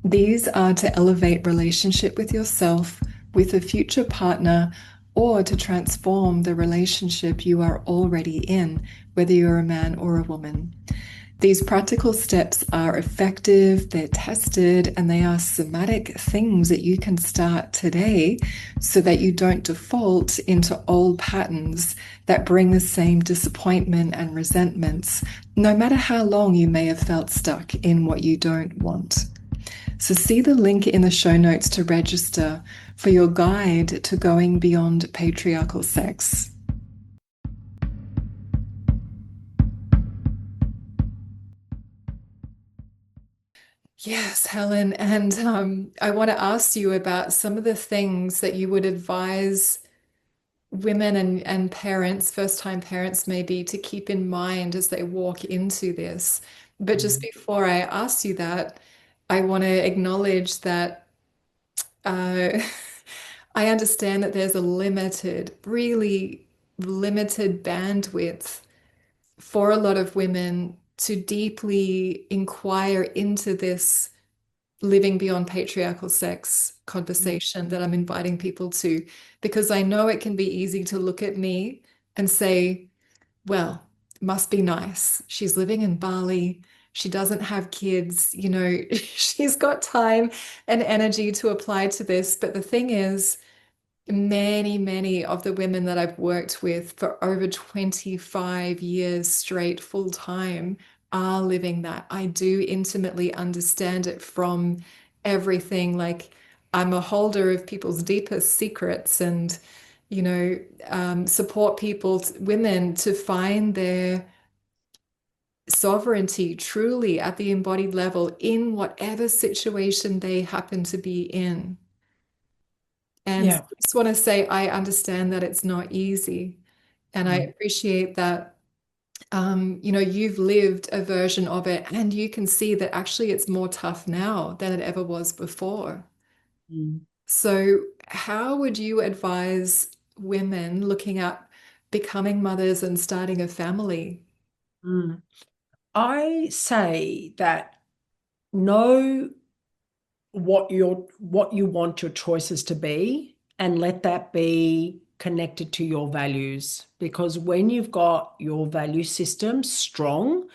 [SPEAKER 1] These are to elevate relationship with yourself, with a future partner, or to transform the relationship you are already in, whether you're a man or a woman. These practical steps are effective, they're tested, and they are somatic things that you can start today so that you don't default into old patterns that bring the same disappointment and resentments, no matter how long you may have felt stuck in what you don't want. So, see the link in the show notes to register for your guide to going beyond patriarchal sex. Yes, Helen. And I want to ask you about some of the things that you would advise women and parents, first-time parents maybe, to keep in mind as they walk into this. But just
[SPEAKER 2] Mhm.
[SPEAKER 1] before I ask you that, I want to acknowledge that uh, I understand that there's a limited, really limited bandwidth for a lot of women to deeply inquire into this living beyond patriarchal sex conversation that I'm inviting people to, because I know it can be easy to look at me and say, well, must be nice. She's living in Bali. She doesn't have kids. She's got time and energy to apply to this. But the thing is, many, many of the women that I've worked with for over 25 years straight, full time, are living that. I do intimately understand it from everything. Like, I'm a holder of people's deepest secrets. And, support people, women, to find their sovereignty truly at the embodied level in whatever situation they happen to be in. And
[SPEAKER 2] Yeah.
[SPEAKER 1] I just want to say, I understand that it's not easy. And I
[SPEAKER 2] Mm.
[SPEAKER 1] appreciate that, you've lived a version of it and you can see that actually it's more tough now than it ever was before.
[SPEAKER 2] Mm.
[SPEAKER 1] So, how would you advise women looking at becoming mothers and starting a family?
[SPEAKER 2] Mm. I say that know what you want your choices to be and let that be connected to your values, because when you've got your value system strong,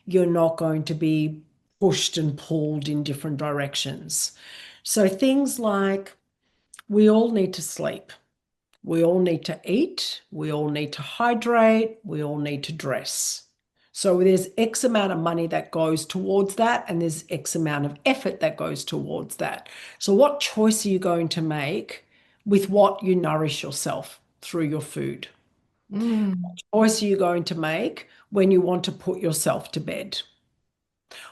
[SPEAKER 2] you're not going to be pushed and pulled in different directions. So things like, we all need to sleep, we all need to eat, we all need to hydrate, we all need to dress. So there's X amount of money that goes towards that, and there's X amount of effort that goes towards that. So what choice are you going to make with what you nourish yourself through your food?
[SPEAKER 1] Mm,
[SPEAKER 2] Choice are you going to make when you want to put yourself to bed?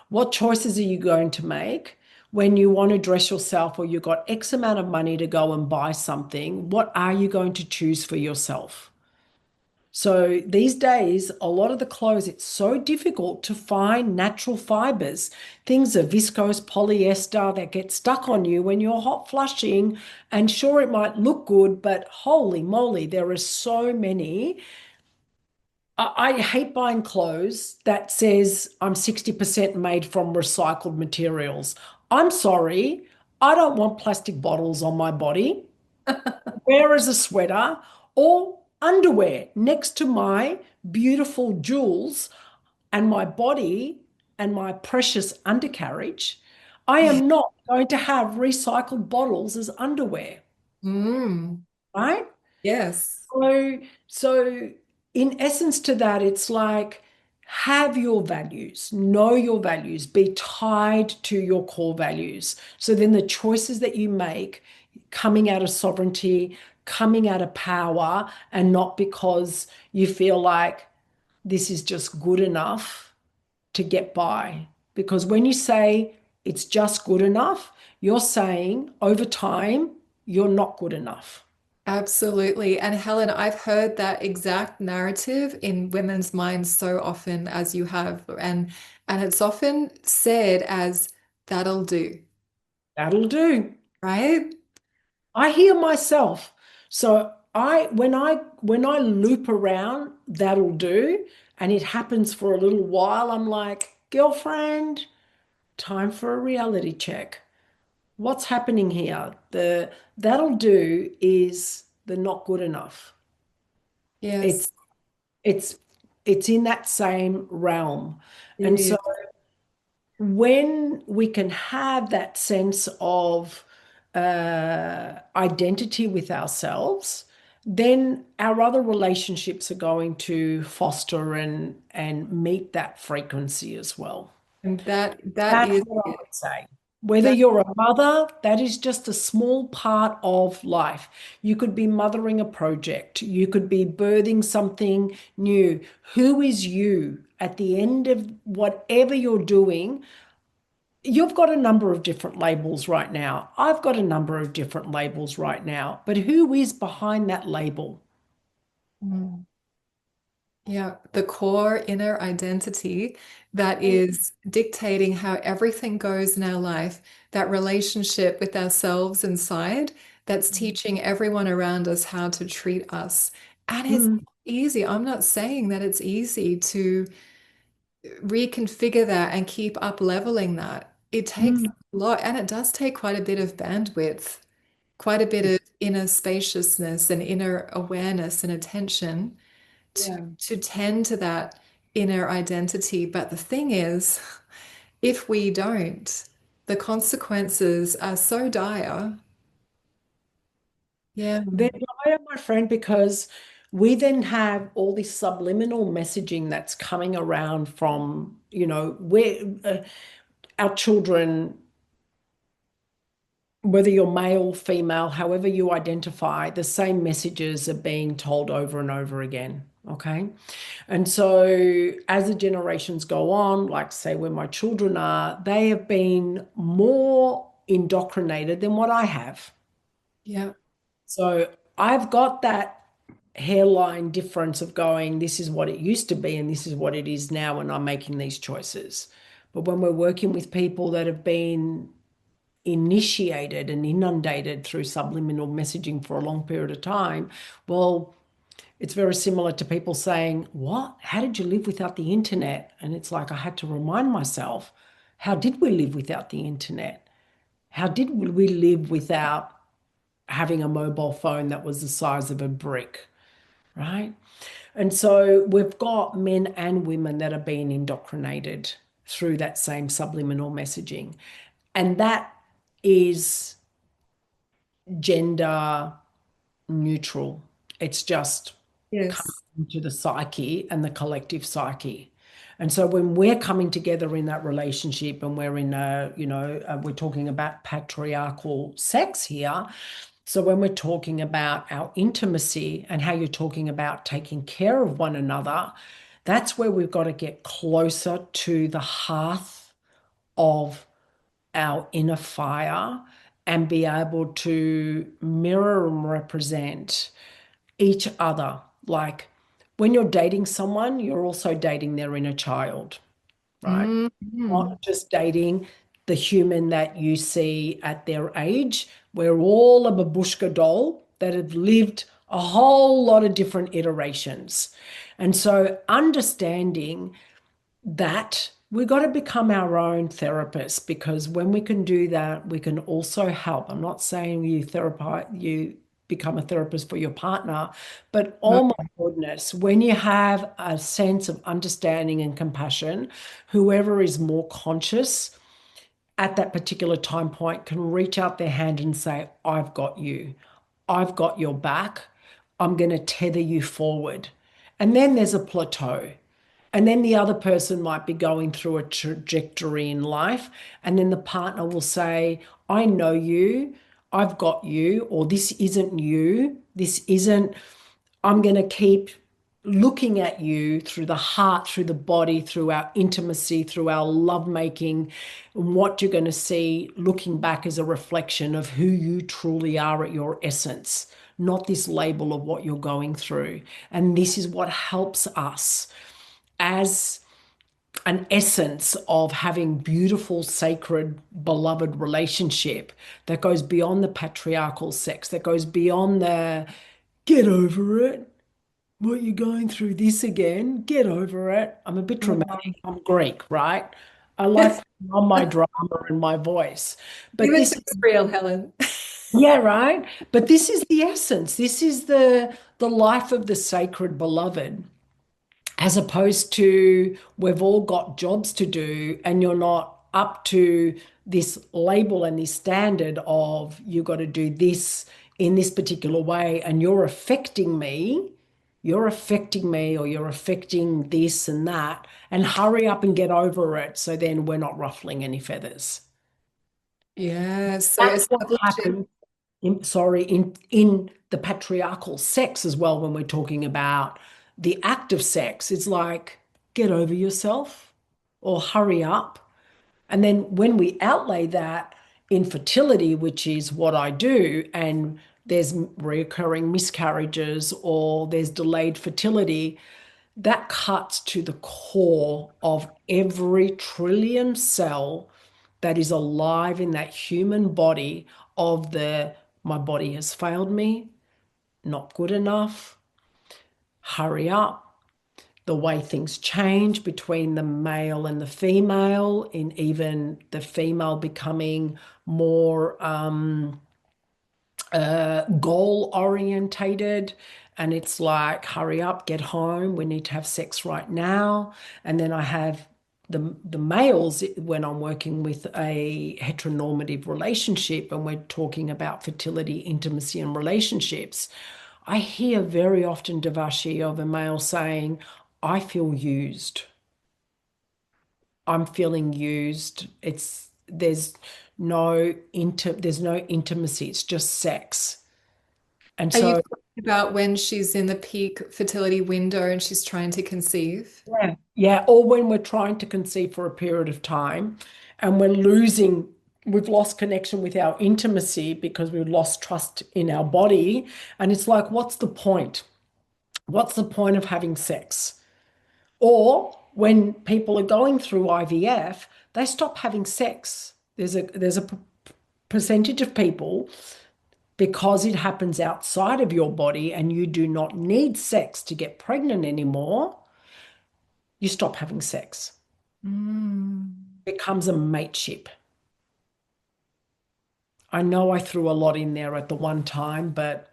[SPEAKER 2] What choices are you going to make when you want to dress yourself or you've got X amount of money to go and buy something? What are you going to choose for yourself? So these days, a lot of the clothes, it's so difficult to find natural fibers. Things are viscose, polyester that get stuck on you when you're hot flushing. And sure, it might look good, but holy moly, there are so many. I hate buying clothes that says I'm 60% made from recycled materials. I'm sorry, I don't want plastic bottles on my body. Wear as a sweater or underwear next to my beautiful jewels and my body and my precious undercarriage. I am not going to have recycled bottles as underwear,
[SPEAKER 1] mm,
[SPEAKER 2] right?
[SPEAKER 1] yes,
[SPEAKER 2] So in essence to that, it's like, have your values, know your values, be tied to your core values. So then the choices that you make coming out of sovereignty, coming out of power, and not because you feel like this is just good enough to get by. Because when you say it's just good enough, you're saying over time, you're not good enough.
[SPEAKER 1] absolutely. And Helen, I've heard that exact narrative in women's minds so often as you have, and it's often said as that'll do,
[SPEAKER 2] That'll do.
[SPEAKER 1] right?
[SPEAKER 2] I hear myself. So when I loop around, that'll do. And it happens for a little while. I'm like, girlfriend, time for a reality check. What's happening here? The that'll do is the not good enough.
[SPEAKER 1] Yes,
[SPEAKER 2] It's it's it's in that same realm.
[SPEAKER 1] it
[SPEAKER 2] And so
[SPEAKER 1] is.
[SPEAKER 2] when we can have that sense of identity with ourselves, then our other relationships are going to foster and meet that frequency as well.
[SPEAKER 1] And that
[SPEAKER 2] That's
[SPEAKER 1] is
[SPEAKER 2] what I
[SPEAKER 1] it.
[SPEAKER 2] would say. Whether
[SPEAKER 1] That
[SPEAKER 2] you're a mother, that is just a small part of life. You could be mothering a project, you could be birthing something new. Who is you at the end of whatever you're doing? You've got a number of different labels right now. I've got a number of different labels right now. But who is behind that label?
[SPEAKER 1] Mm. Yeah, the core inner identity that is dictating how everything goes in our life, that relationship with ourselves inside, that's teaching everyone around us how to treat us. And it's
[SPEAKER 2] Mm,
[SPEAKER 1] easy. I'm not saying that it's easy to reconfigure that and keep up leveling that. It takes
[SPEAKER 2] mm.
[SPEAKER 1] a lot, and it does take quite a bit of bandwidth, quite a bit of inner spaciousness and inner awareness and attention to
[SPEAKER 2] Yeah.
[SPEAKER 1] to tend to that inner identity. But the thing is, if we don't, the consequences are so dire. Yeah.
[SPEAKER 2] They're dire, my friend, because we then have all this subliminal messaging that's coming around from, where our children whether you're male, female, however you identify, the same messages are being told over and over again. Okay. And so as the generations go on, like say where my children are, they have been more indoctrinated than what I have.
[SPEAKER 1] Yeah.
[SPEAKER 2] So I've got that hairline difference of going, this is what it used to be and this is what it is now, and I'm making these choices. But when we're working with people that have been initiated and inundated through subliminal messaging for a long period of time, well, it's very similar to people saying, what? How did you live without the internet? And it's like I had to remind myself, how did we live without the internet? How did we live without having a mobile phone that was the size of a brick, right? And so we've got men and women that are being indoctrinated through that same subliminal messaging. And that is gender neutral. It's just coming
[SPEAKER 1] Yes.
[SPEAKER 2] into the psyche and the collective psyche. And so when we're coming together in that relationship and we're in we're talking about patriarchal sex here. So when we're talking about our intimacy and how you're talking about taking care of one another, that's where we've got to get closer to the hearth of our inner fire and be able to mirror and represent each other. Like when you're dating someone, you're also dating their inner child, right?
[SPEAKER 1] Mhm.
[SPEAKER 2] Not just dating the human that you see at their age. We're all a babushka doll that have lived a whole lot of different iterations. And so understanding that we've got to become our own therapist, because when we can do that, we can also help. I'm not saying you become a therapist for your partner, but
[SPEAKER 1] No.
[SPEAKER 2] oh my goodness, when you have a sense of understanding and compassion, whoever is more conscious at that particular time point can reach out their hand and say, I've got you. I've got your back. I'm going to tether you forward. And then there's a plateau. And then the other person might be going through a trajectory in life. And then the partner will say, I know you. I've got you. Or this isn't you. This isn't, I'm going to keep looking at you through the heart, through the body, through our intimacy, through our lovemaking. And what you're going to see looking back is a reflection of who you truly are at your essence, not this label of what you're going through. And this is what helps us as an essence of having beautiful, sacred, beloved relationship that goes beyond the patriarchal sex, that goes beyond the get over it. What you're going through this again, get over it. I'm a bit dramatic. I'm Greek, right? I like on my drama and my voice.
[SPEAKER 1] Give
[SPEAKER 2] But
[SPEAKER 1] it
[SPEAKER 2] this,
[SPEAKER 1] to us real, Helen.
[SPEAKER 2] yeah, right. But this is the essence. This is the life of the sacred beloved, as opposed to we've all got jobs to do and you're not up to this label and this standard of you've got to do this in this particular way and you're affecting me, or you're affecting this and that, and hurry up and get over it so then we're not ruffling any feathers.
[SPEAKER 1] Yeah, so
[SPEAKER 2] That's what
[SPEAKER 1] establishing.
[SPEAKER 2] happens in the patriarchal sex as well. When we're talking about the act of sex, it's like get over yourself or hurry up. And then when we outlay that in fertility, which is what I do, and there's reoccurring miscarriages or there's delayed fertility, that cuts to the core of every trillion cell that is alive in that human body of the my body has failed me, not good enough, hurry up, the way things change between the male and the female, in even the female becoming more goal orientated. And it's like, hurry up, get home. We need to have sex right now. And then I have the males when I'm working with a heteronormative relationship and we're talking about fertility, intimacy, and relationships. I hear very often, Devashi, of a male saying, I feel used. I'm feeling used. There's there's no intimacy, it's just sex. And
[SPEAKER 1] Are you
[SPEAKER 2] so
[SPEAKER 1] talking about when she's in the peak fertility window and she's trying to conceive?
[SPEAKER 2] yeah, yeah, or when we're trying to conceive for a period of time and we've lost connection with our intimacy because we've lost trust in our body. And it's like, what's the point? What's the point of having sex? Or when people are going through IVF, they stop having sex. There's a percentage of people, because it happens outside of your body and you do not need sex to get pregnant anymore, you stop having sex.
[SPEAKER 1] Mm.
[SPEAKER 2] It becomes a mateship. I know I threw a lot in there at the one time, but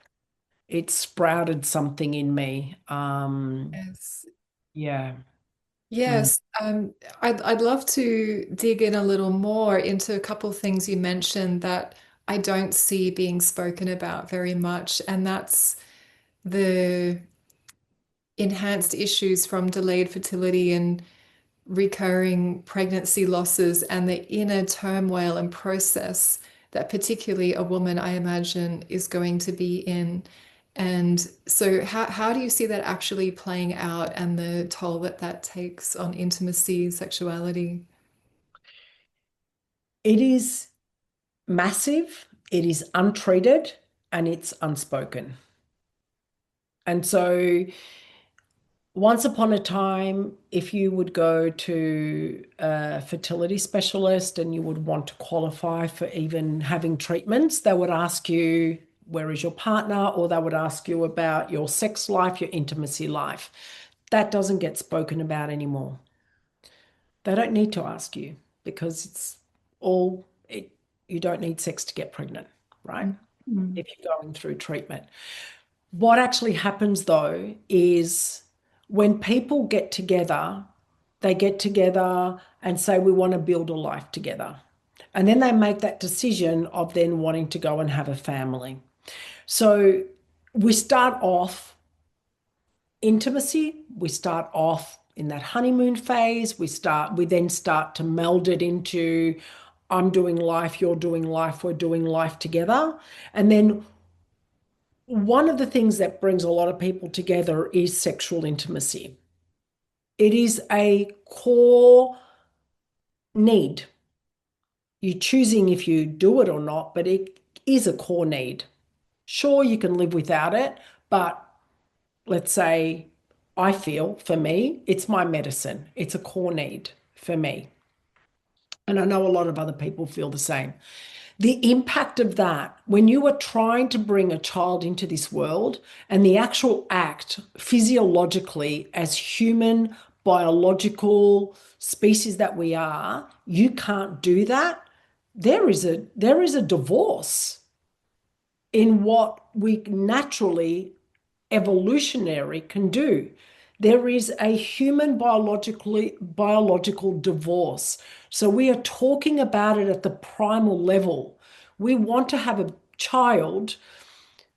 [SPEAKER 2] it sprouted something in me.
[SPEAKER 1] Yes.
[SPEAKER 2] Yeah. Mm.
[SPEAKER 1] Yes, I'd love to dig in a little more into a couple of things you mentioned that I don't see being spoken about very much, and that's the enhanced issues from delayed fertility and recurring pregnancy losses and the inner turmoil and process that particularly a woman, I imagine, is going to be in. And so how do you see that actually playing out and the toll that that takes on intimacy, sexuality?
[SPEAKER 2] It is massive, it is untreated, and it's unspoken. And so once upon a time, if you would go to a fertility specialist and you would want to qualify for even having treatments, they would ask you, where is your partner? Or they would ask you about your sex life, your intimacy life. That doesn't get spoken about anymore. They don't need to ask you because you don't need sex to get pregnant, right?
[SPEAKER 1] Mhm.
[SPEAKER 2] If you're going through treatment. What actually happens though is when people get together, they get together and say, we want to build a life together. And then they make that decision of then wanting to go and have a family. So we start off intimacy, we start off in that honeymoon phase, we then start to meld it into I'm doing life, you're doing life, we're doing life together. And then one of the things that brings a lot of people together is sexual intimacy. It is a core need. You're choosing if you do it or not, but it is a core need. Sure, you can live without it, but let's say I feel for me, it's my medicine. It's a core need for me. And I know a lot of other people feel the same. The impact of that, when you are trying to bring a child into this world and the actual act physiologically as human, biological species that we are, you can't do that. There is a divorce in what we naturally evolutionary can do. There is a human biological divorce. So we are talking about it at the primal level. We want to have a child.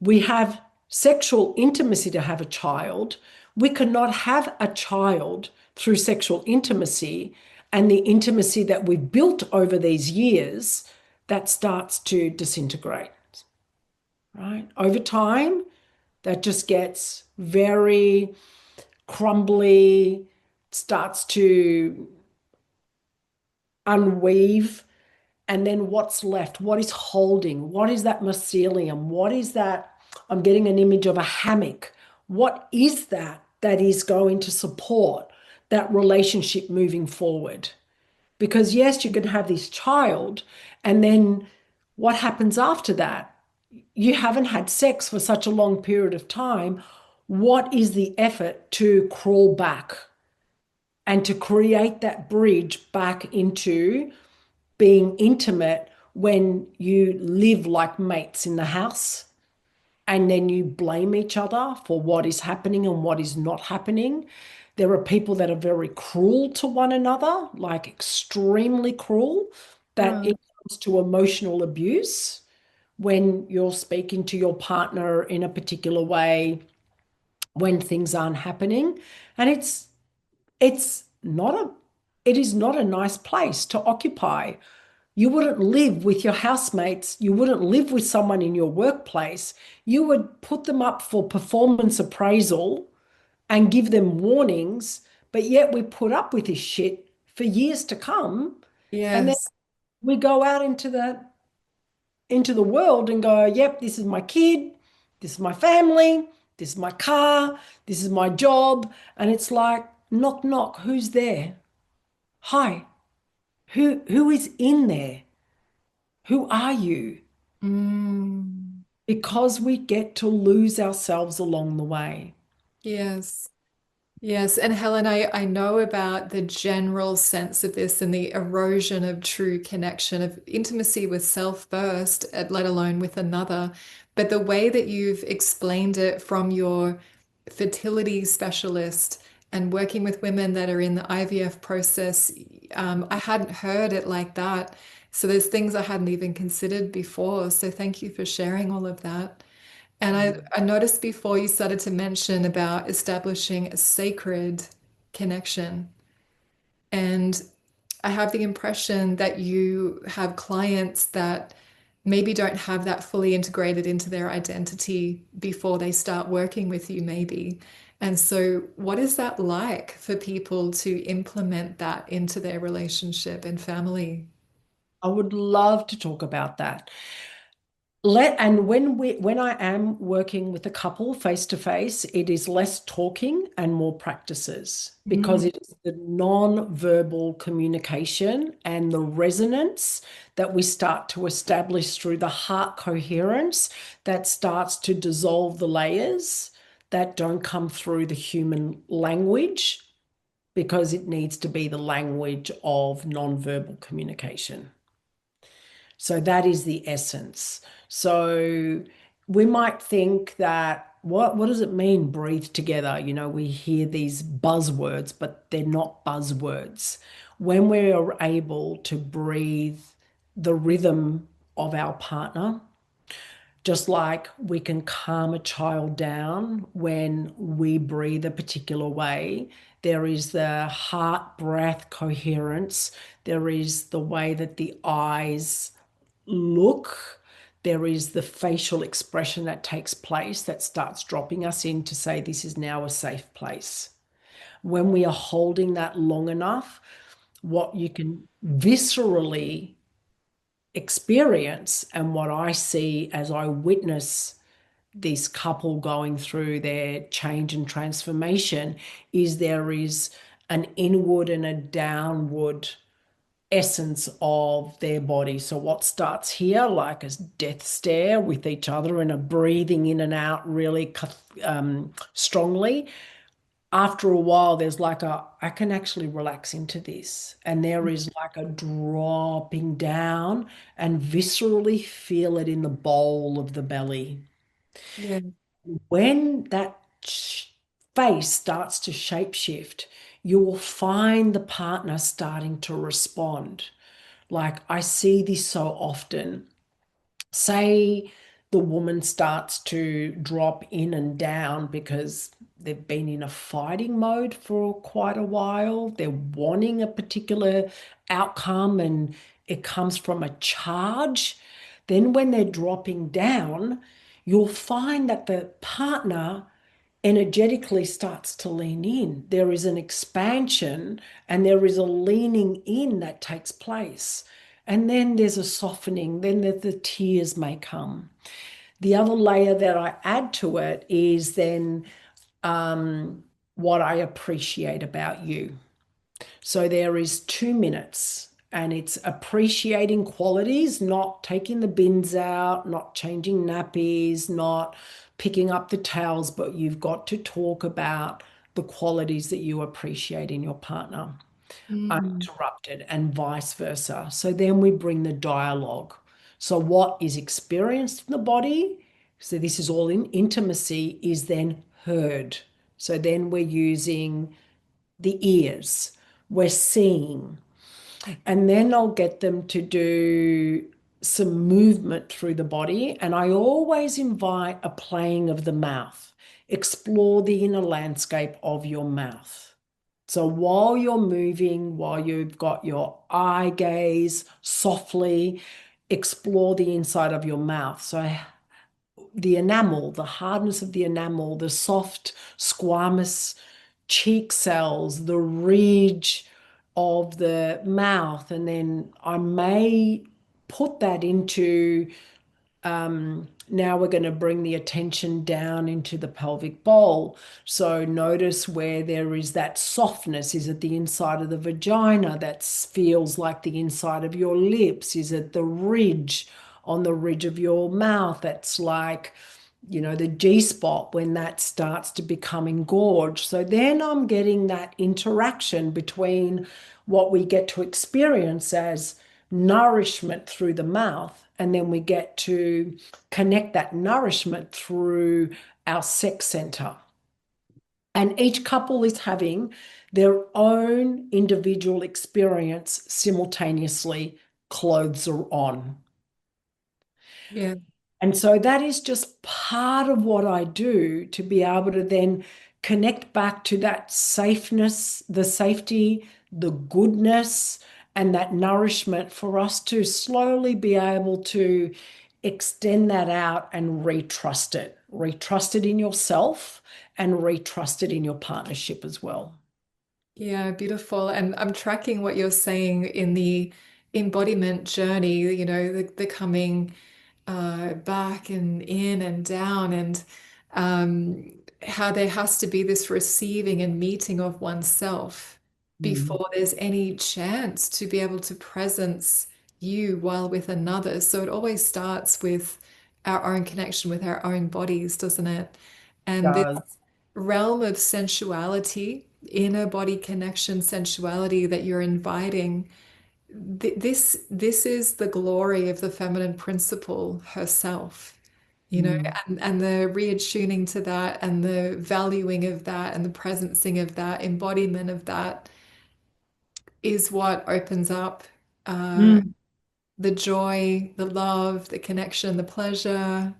[SPEAKER 2] We have sexual intimacy to have a child. We cannot have a child through sexual intimacy and the intimacy that we've built over these years that starts to disintegrate, right? Over time, that just gets very crumbly, starts to unweave. And then what's left? What is holding? What is that mycelium? What is that? I'm getting an image of a hammock. What is that that is going to support that relationship moving forward? Because yes, you can have this child, and then what happens after that? You haven't had sex for such a long period of time. What is the effort to crawl back and to create that bridge back into being intimate when you live like mates in the house and then you blame each other for what is happening and what is not happening? There are people that are very cruel to one another, like extremely cruel, that
[SPEAKER 1] Oh,
[SPEAKER 2] it comes to emotional abuse when you're speaking to your partner in a particular way when things aren't happening. And it's not a it is not a nice place to occupy You wouldn't live with your housemates. You wouldn't live with someone in your workplace. You would put them up for performance appraisal and give them warnings, but yet we put up with this shit for years to come. And then
[SPEAKER 1] Yes.
[SPEAKER 2] we go out into the world and go, yep, this is my kid, this is my family, this is my car, this is my job. And it's like, knock, knock, who's there? Hi, who is in there? Who are you?
[SPEAKER 1] Mm.
[SPEAKER 2] Because we get to lose ourselves along the way.
[SPEAKER 1] Yes. Yes, and Helen, I know about the general sense of this and the erosion of true connection, of intimacy with self first, let alone with another. But the way that you've explained it from your fertility specialist and working with women that are in the IVF process, I hadn't heard it like that. So there's things I hadn't even considered before. So thank you for sharing all of that. And I noticed before you started to mention about establishing a sacred connection. And I have the impression that you have clients that maybe don't have that fully integrated into their identity before they start working with you, maybe. And so, what is that like for people to implement that into their relationship and family?
[SPEAKER 2] I would love to talk about that. And when I am working with a couple face to face, it is less talking and more practices
[SPEAKER 1] Mm,
[SPEAKER 2] because it is the non-verbal communication and the resonance that we start to establish through the heart coherence that starts to dissolve the layers that don't come through the human language because it needs to be the language of non-verbal communication. So that is the essence. So we might think that what does it mean, breathe together? You know, we hear these buzzwords, but they're not buzzwords. When we are able to breathe the rhythm of our partner, just like we can calm a child down when we breathe a particular way, there is the heart breath coherence, there is the way that the eyes look, there is the facial expression that takes place that starts dropping us in to say this is now a safe place. When we are holding that long enough, what you can viscerally experience and what I see as I witness this couple going through their change and transformation is there is an inward and a downward essence of their body. So what starts here like a death stare with each other and a breathing in and out really strongly. After a while, there's like I can actually relax into this. And there is like a dropping down and viscerally feel it in the bowl of the belly.
[SPEAKER 1] yeah.
[SPEAKER 2] When that face starts to shapeshift, you will find the partner starting to respond. Like I see this so often. Say the woman starts to drop in and down because they've been in a fighting mode for quite a while. They're wanting a particular outcome and it comes from a charge. Then, when they're dropping down, you'll find that the partner energetically starts to lean in. There is an expansion and there is a leaning in that takes place. And then there's a softening, then the tears may come. The other layer that I add to it is then what I appreciate about you. So there is 2 minutes and it's appreciating qualities, not taking the bins out, not changing nappies, not picking up the towels, but you've got to talk about the qualities that you appreciate in your partner,
[SPEAKER 1] Mm,
[SPEAKER 2] uninterrupted, and vice versa. So then we bring the dialogue. So what is experienced in the body, so this is all in intimacy, is then heard. So then we're using the ears, we're seeing, and then I'll get them to do some movement through the body. And I always invite a playing of the mouth. Explore the inner landscape of your mouth. So while you're moving, while you've got your eye gaze, softly explore the inside of your mouth. So the enamel, the hardness of the enamel, the soft squamous cheek cells, the ridge of the mouth. And then I may put that into now we're going to bring the attention down into the pelvic bowl. So notice where there is that softness. Is it the inside of the vagina that feels like the inside of your lips? Is it the ridge on the ridge of your mouth that's like, the G spot when that starts to become engorged? So then I'm getting that interaction between what we get to experience as nourishment through the mouth, and then we get to connect that nourishment through our sex center. And each couple is having their own individual experience simultaneously, clothes are on.
[SPEAKER 1] Yeah.
[SPEAKER 2] And so that is just part of what I do to be able to then connect back to that safeness, the safety, the goodness, and that nourishment for us to slowly be able to extend that out and retrust it. Retrust it in yourself and retrust it in your partnership as well.
[SPEAKER 1] Yeah, beautiful. And I'm tracking what you're saying in the embodiment journey, the coming back and in and down, and how there has to be this receiving and meeting of oneself
[SPEAKER 2] Mm.
[SPEAKER 1] before there's any chance to be able to presence you while with another. So it always starts with our own connection with our own bodies, doesn't it? And this
[SPEAKER 2] Does.
[SPEAKER 1] realm of sensuality, inner body connection, sensuality that you're inviting, this is the glory of the feminine principle herself,
[SPEAKER 2] Mm.
[SPEAKER 1] and the reattuning to that and the valuing of that and the presencing of that, embodiment of that is what opens up uh,
[SPEAKER 2] Mm.
[SPEAKER 1] the joy, the love, the connection, the pleasure.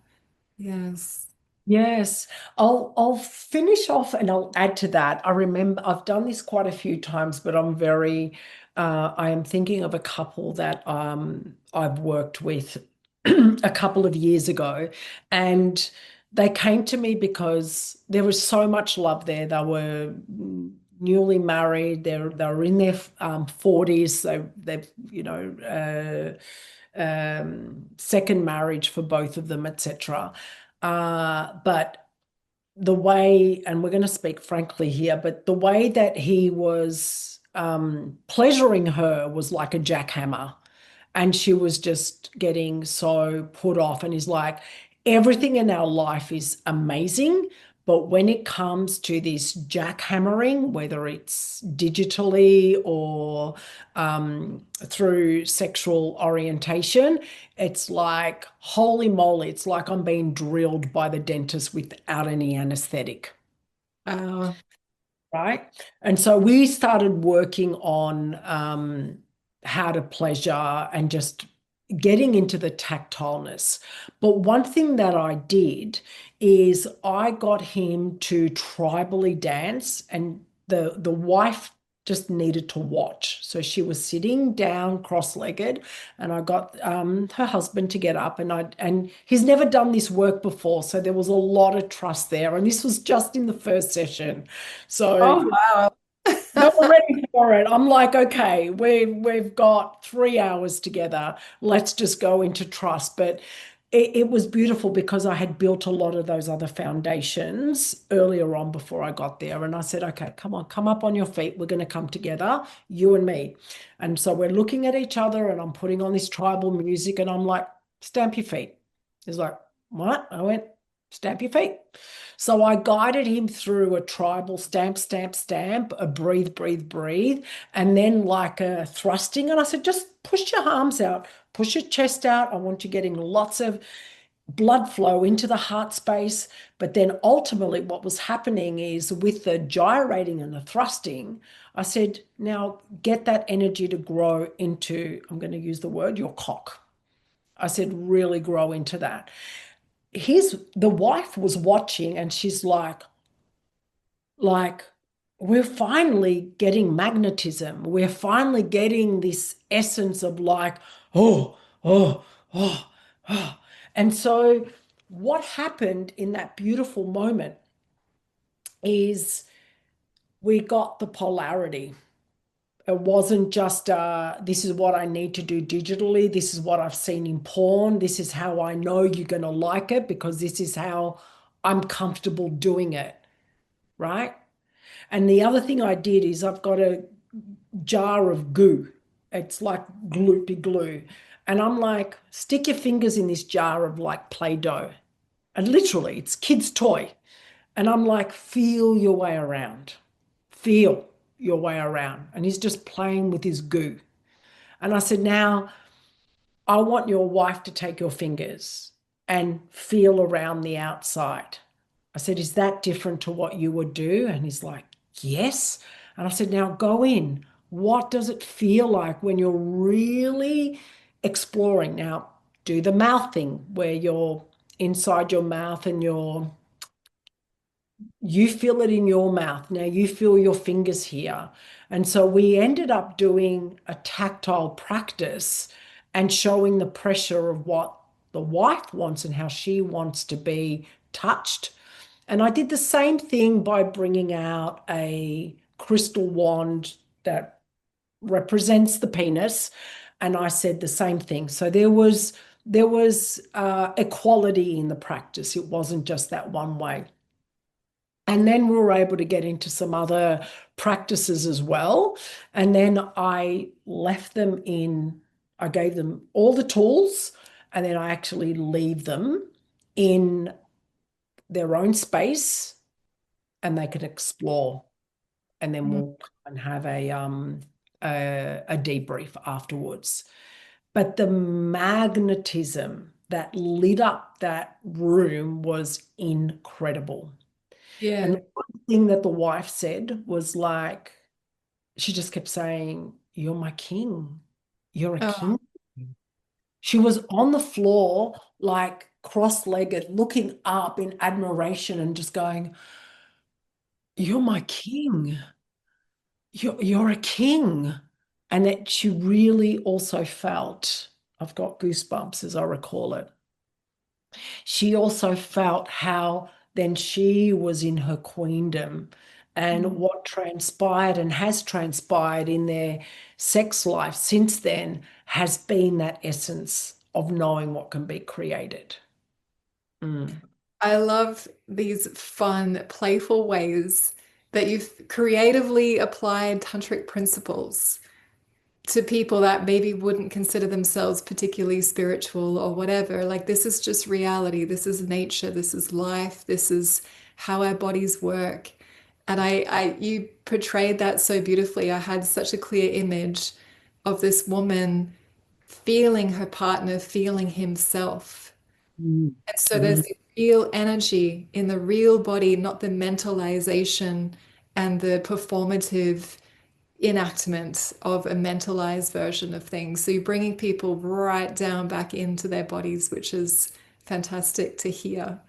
[SPEAKER 1] Yes.
[SPEAKER 2] Yes, I'll finish off and I'll add to that. I remember I've done this quite a few times, but I am thinking of a couple that I've worked with a couple of years ago, and they came to me because there was so much love there. They were newly married. They were in their 40s. They've second marriage for both of them, etc. But the way, and we're going to speak frankly here, but the way that he was pleasuring her was like a jackhammer. And she was just getting so put off. And he's like, everything in our life is amazing. But when it comes to this jackhammering, whether it's digitally or through sexual orientation, it's like, holy moly, it's like I'm being drilled by the dentist without any anesthetic.
[SPEAKER 1] Uh,
[SPEAKER 2] Right. And so we started working on how to pleasure and just getting into the tactileness. But one thing that I did is I got him to tribally dance, and the wife just needed to watch. So she was sitting down cross-legged, and I got her husband to get up, and he's never done this work before, so there was a lot of trust there. And this was just in the first session. So
[SPEAKER 1] oh, wow.
[SPEAKER 2] they were ready for it. I'm like, okay, we've got 3 hours together. Let's just go into trust. But it was beautiful because I had built a lot of those other foundations earlier on before I got there. And I said, okay, come on, come up on your feet. We're going to come together, you and me. And so we're looking at each other, and I'm putting on this tribal music, and I'm like, stamp your feet. He's like, what? I went, stamp your feet. So I guided him through a tribal stamp, stamp, stamp, a breathe, breathe, breathe, and then like a thrusting. And I said, just push your arms out, push your chest out. I want you getting lots of blood flow into the heart space. But then ultimately, what was happening is with the gyrating and the thrusting, I said, now get that energy to grow into, I'm going to use the word, your cock. I said, really grow into that. The wife was watching, and she's like, we're finally getting magnetism. We're finally getting this essence of like, oh, oh, oh, oh. And so, what happened in that beautiful moment is we got the polarity. It wasn't just, this is what I need to do digitally. This is what I've seen in porn. This is how I know you're going to like it because this is how I'm comfortable doing it. Right. And the other thing I did is I've got a jar of goo. It's like gloopy glue. And I'm like, stick your fingers in this jar of like Play-Doh. And literally, it's kid's toy. And I'm like, feel your way around. Feel your way around. And he's just playing with his goo. And I said, now I want your wife to take your fingers and feel around the outside. I said, is that different to what you would do? And he's like, yes. And I said, now go in. What does it feel like when you're really exploring? Now, do the mouth thing where you're inside your mouth and you feel it in your mouth. Now you feel your fingers here. And so we ended up doing a tactile practice and showing the pressure of what the wife wants and how she wants to be touched. And I did the same thing by bringing out a crystal wand that represents the penis. And I said the same thing. So there was equality in the practice. It wasn't just that one way. And then we were able to get into some other practices as well. And then I gave them all the tools, and then I actually leave them in their own space and they can explore. And then
[SPEAKER 1] Mm.
[SPEAKER 2] we'll come and have a debrief afterwards. But the magnetism that lit up that room was incredible. And
[SPEAKER 1] Yeah.
[SPEAKER 2] the one thing that the wife said was like, she just kept saying, you're my king. You're a
[SPEAKER 1] Oh,
[SPEAKER 2] king. She was on the floor, like cross-legged, looking up in admiration and just going, you're my king. You're a king. And that she really also felt, I've got goosebumps as I recall it. She also felt how then she was in her queendom and
[SPEAKER 1] mm.
[SPEAKER 2] what transpired and has transpired in their sex life since then has been that essence of knowing what can be created. Mm.
[SPEAKER 1] I love these fun, playful ways that you've creatively applied tantric principles to people that maybe wouldn't consider themselves particularly spiritual or whatever. Like, this is just reality. This is nature. This is life. This is how our bodies work. And you portrayed that so beautifully. I had such a clear image of this woman feeling her partner, feeling himself.
[SPEAKER 2] Mm.
[SPEAKER 1] And so there's
[SPEAKER 2] Mm.
[SPEAKER 1] the real energy in the real body, not the mentalization and the performative enactment of a mentalized version of things. So you're bringing people right down back into their bodies, which is fantastic to hear.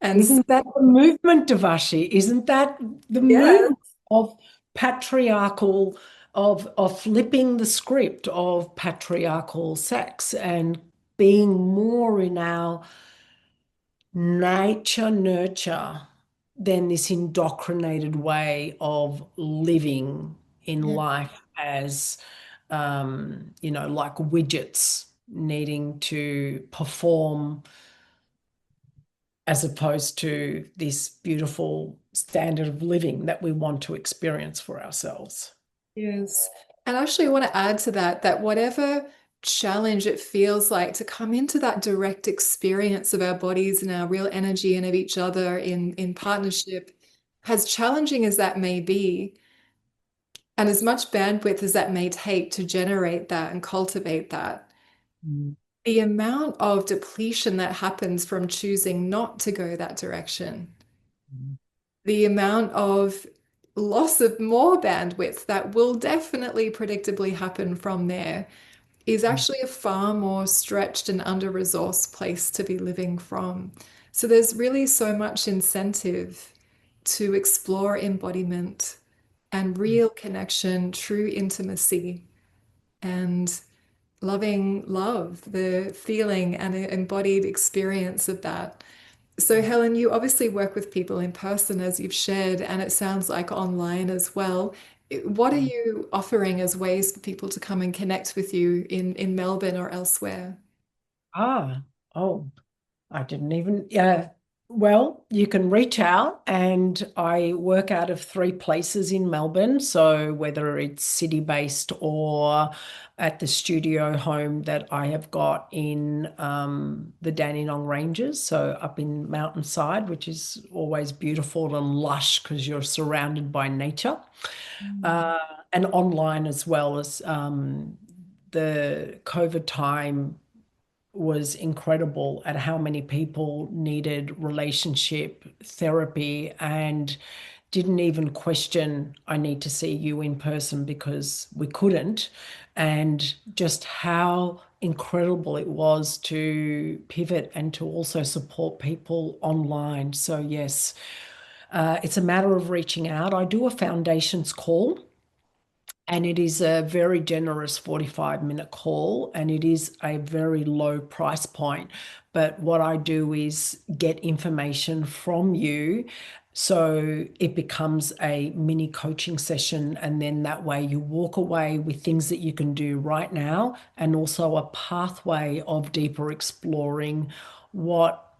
[SPEAKER 1] And so,
[SPEAKER 2] Isn't that the movement, Devashi? Isn't that the
[SPEAKER 1] yeah,
[SPEAKER 2] movement of patriarchal, of flipping the script of patriarchal sex and being more in our nature nurture than this indoctrinated way of living in
[SPEAKER 1] yeah,
[SPEAKER 2] life as, like widgets needing to perform as opposed to this beautiful standard of living that we want to experience for ourselves.
[SPEAKER 1] yes. And actually, I want to add to that that whatever challenge it feels like to come into that direct experience of our bodies and our real energy and of each other in partnership, as challenging as that may be, and as much bandwidth as that may take to generate that and cultivate that,
[SPEAKER 2] Mm.
[SPEAKER 1] the amount of depletion that happens from choosing not to go that direction, the amount of loss of more bandwidth that will definitely predictably happen from there is actually a far more stretched and under-resourced place to be living from. So there's really so much incentive to explore embodiment, and real connection, true intimacy, and loving love, the feeling and embodied experience of that. So, Helen, you obviously work with people in person as you've shared, and it sounds like online as well. What are you offering as ways for people to come and connect with you in Melbourne or elsewhere?
[SPEAKER 2] Ah, oh, I didn't even, yeah. Well, you can reach out, and I work out of three places in Melbourne. So whether it's city-based or at the studio home that I have got in the Dandenong Ranges, so up in mountainside, which is always beautiful and lush because you're surrounded by nature,
[SPEAKER 1] Mm.
[SPEAKER 2] uh, and online as well as the COVID time was incredible at how many people needed relationship therapy and didn't even question, I need to see you in person because we couldn't. And just how incredible it was to pivot and to also support people online. So, yes, it's a matter of reaching out. I do a foundations call, and it is a very generous 45-minute call, and it is a very low price point. But what I do is get information from you. So it becomes a mini coaching session. And then that way you walk away with things that you can do right now, and also a pathway of deeper exploring what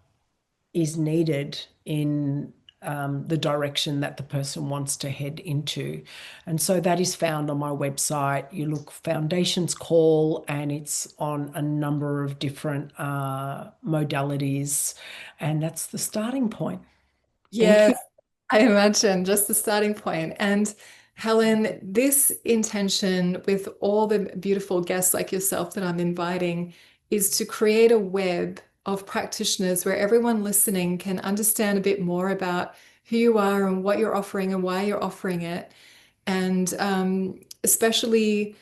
[SPEAKER 2] is needed in the direction that the person wants to head into. And so that is found on my website. You look Foundations Call, and it's on a number of different modalities. And that's the starting point. Thank
[SPEAKER 1] Yes,
[SPEAKER 2] you.
[SPEAKER 1] I imagine just the starting point. And Helen, this intention with all the beautiful guests like yourself that I'm inviting is to create a web of practitioners where everyone listening can understand a bit more about who you are and what you're offering and why you're offering it. And especially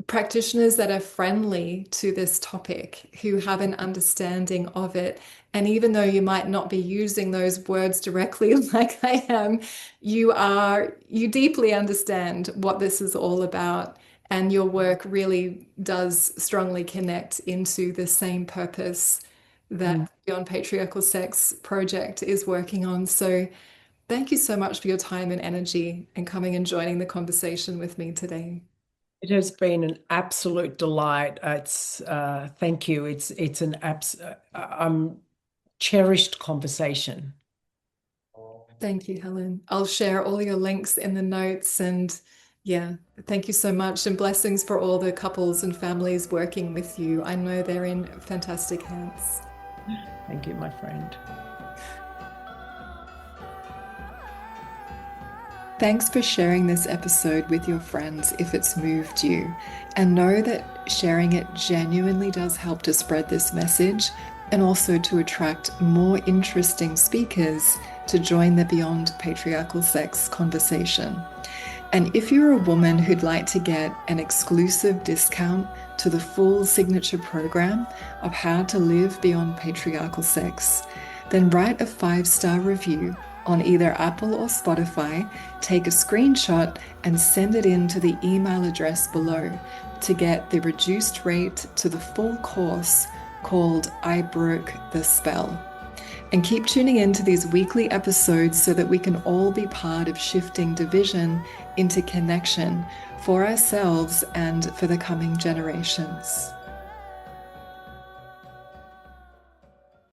[SPEAKER 1] practitioners that are friendly to this topic, who have an understanding of it. And even though you might not be using those words directly like I am, you deeply understand what this is all about. And your work really does strongly connect into the same purpose
[SPEAKER 2] Mm.
[SPEAKER 1] that Beyond Patriarchal Sex project is working on. So thank you so much for your time and energy and coming and joining the conversation with me today.
[SPEAKER 2] It has been an absolute delight. It's thank you. It's an cherished conversation.
[SPEAKER 1] Thank you, Helen. I'll share all your links in the notes. And yeah, thank you so much. And blessings for all the couples and families working with you. I know they're in fantastic hands.
[SPEAKER 2] Thank you, my friend.
[SPEAKER 1] Thanks for sharing this episode with your friends if it's moved you. And know that sharing it genuinely does help to spread this message and also to attract more interesting speakers to join the Beyond Patriarchal Sex conversation. And if you're a woman who'd like to get an exclusive discount to the full signature program of how to live beyond patriarchal sex, then write a 5-star review on either Apple or Spotify, take a screenshot and send it in to the email address below to get the reduced rate to the full course called I Broke the Spell. And keep tuning in to these weekly episodes so that we can all be part of shifting division into connection for ourselves and for the coming generations.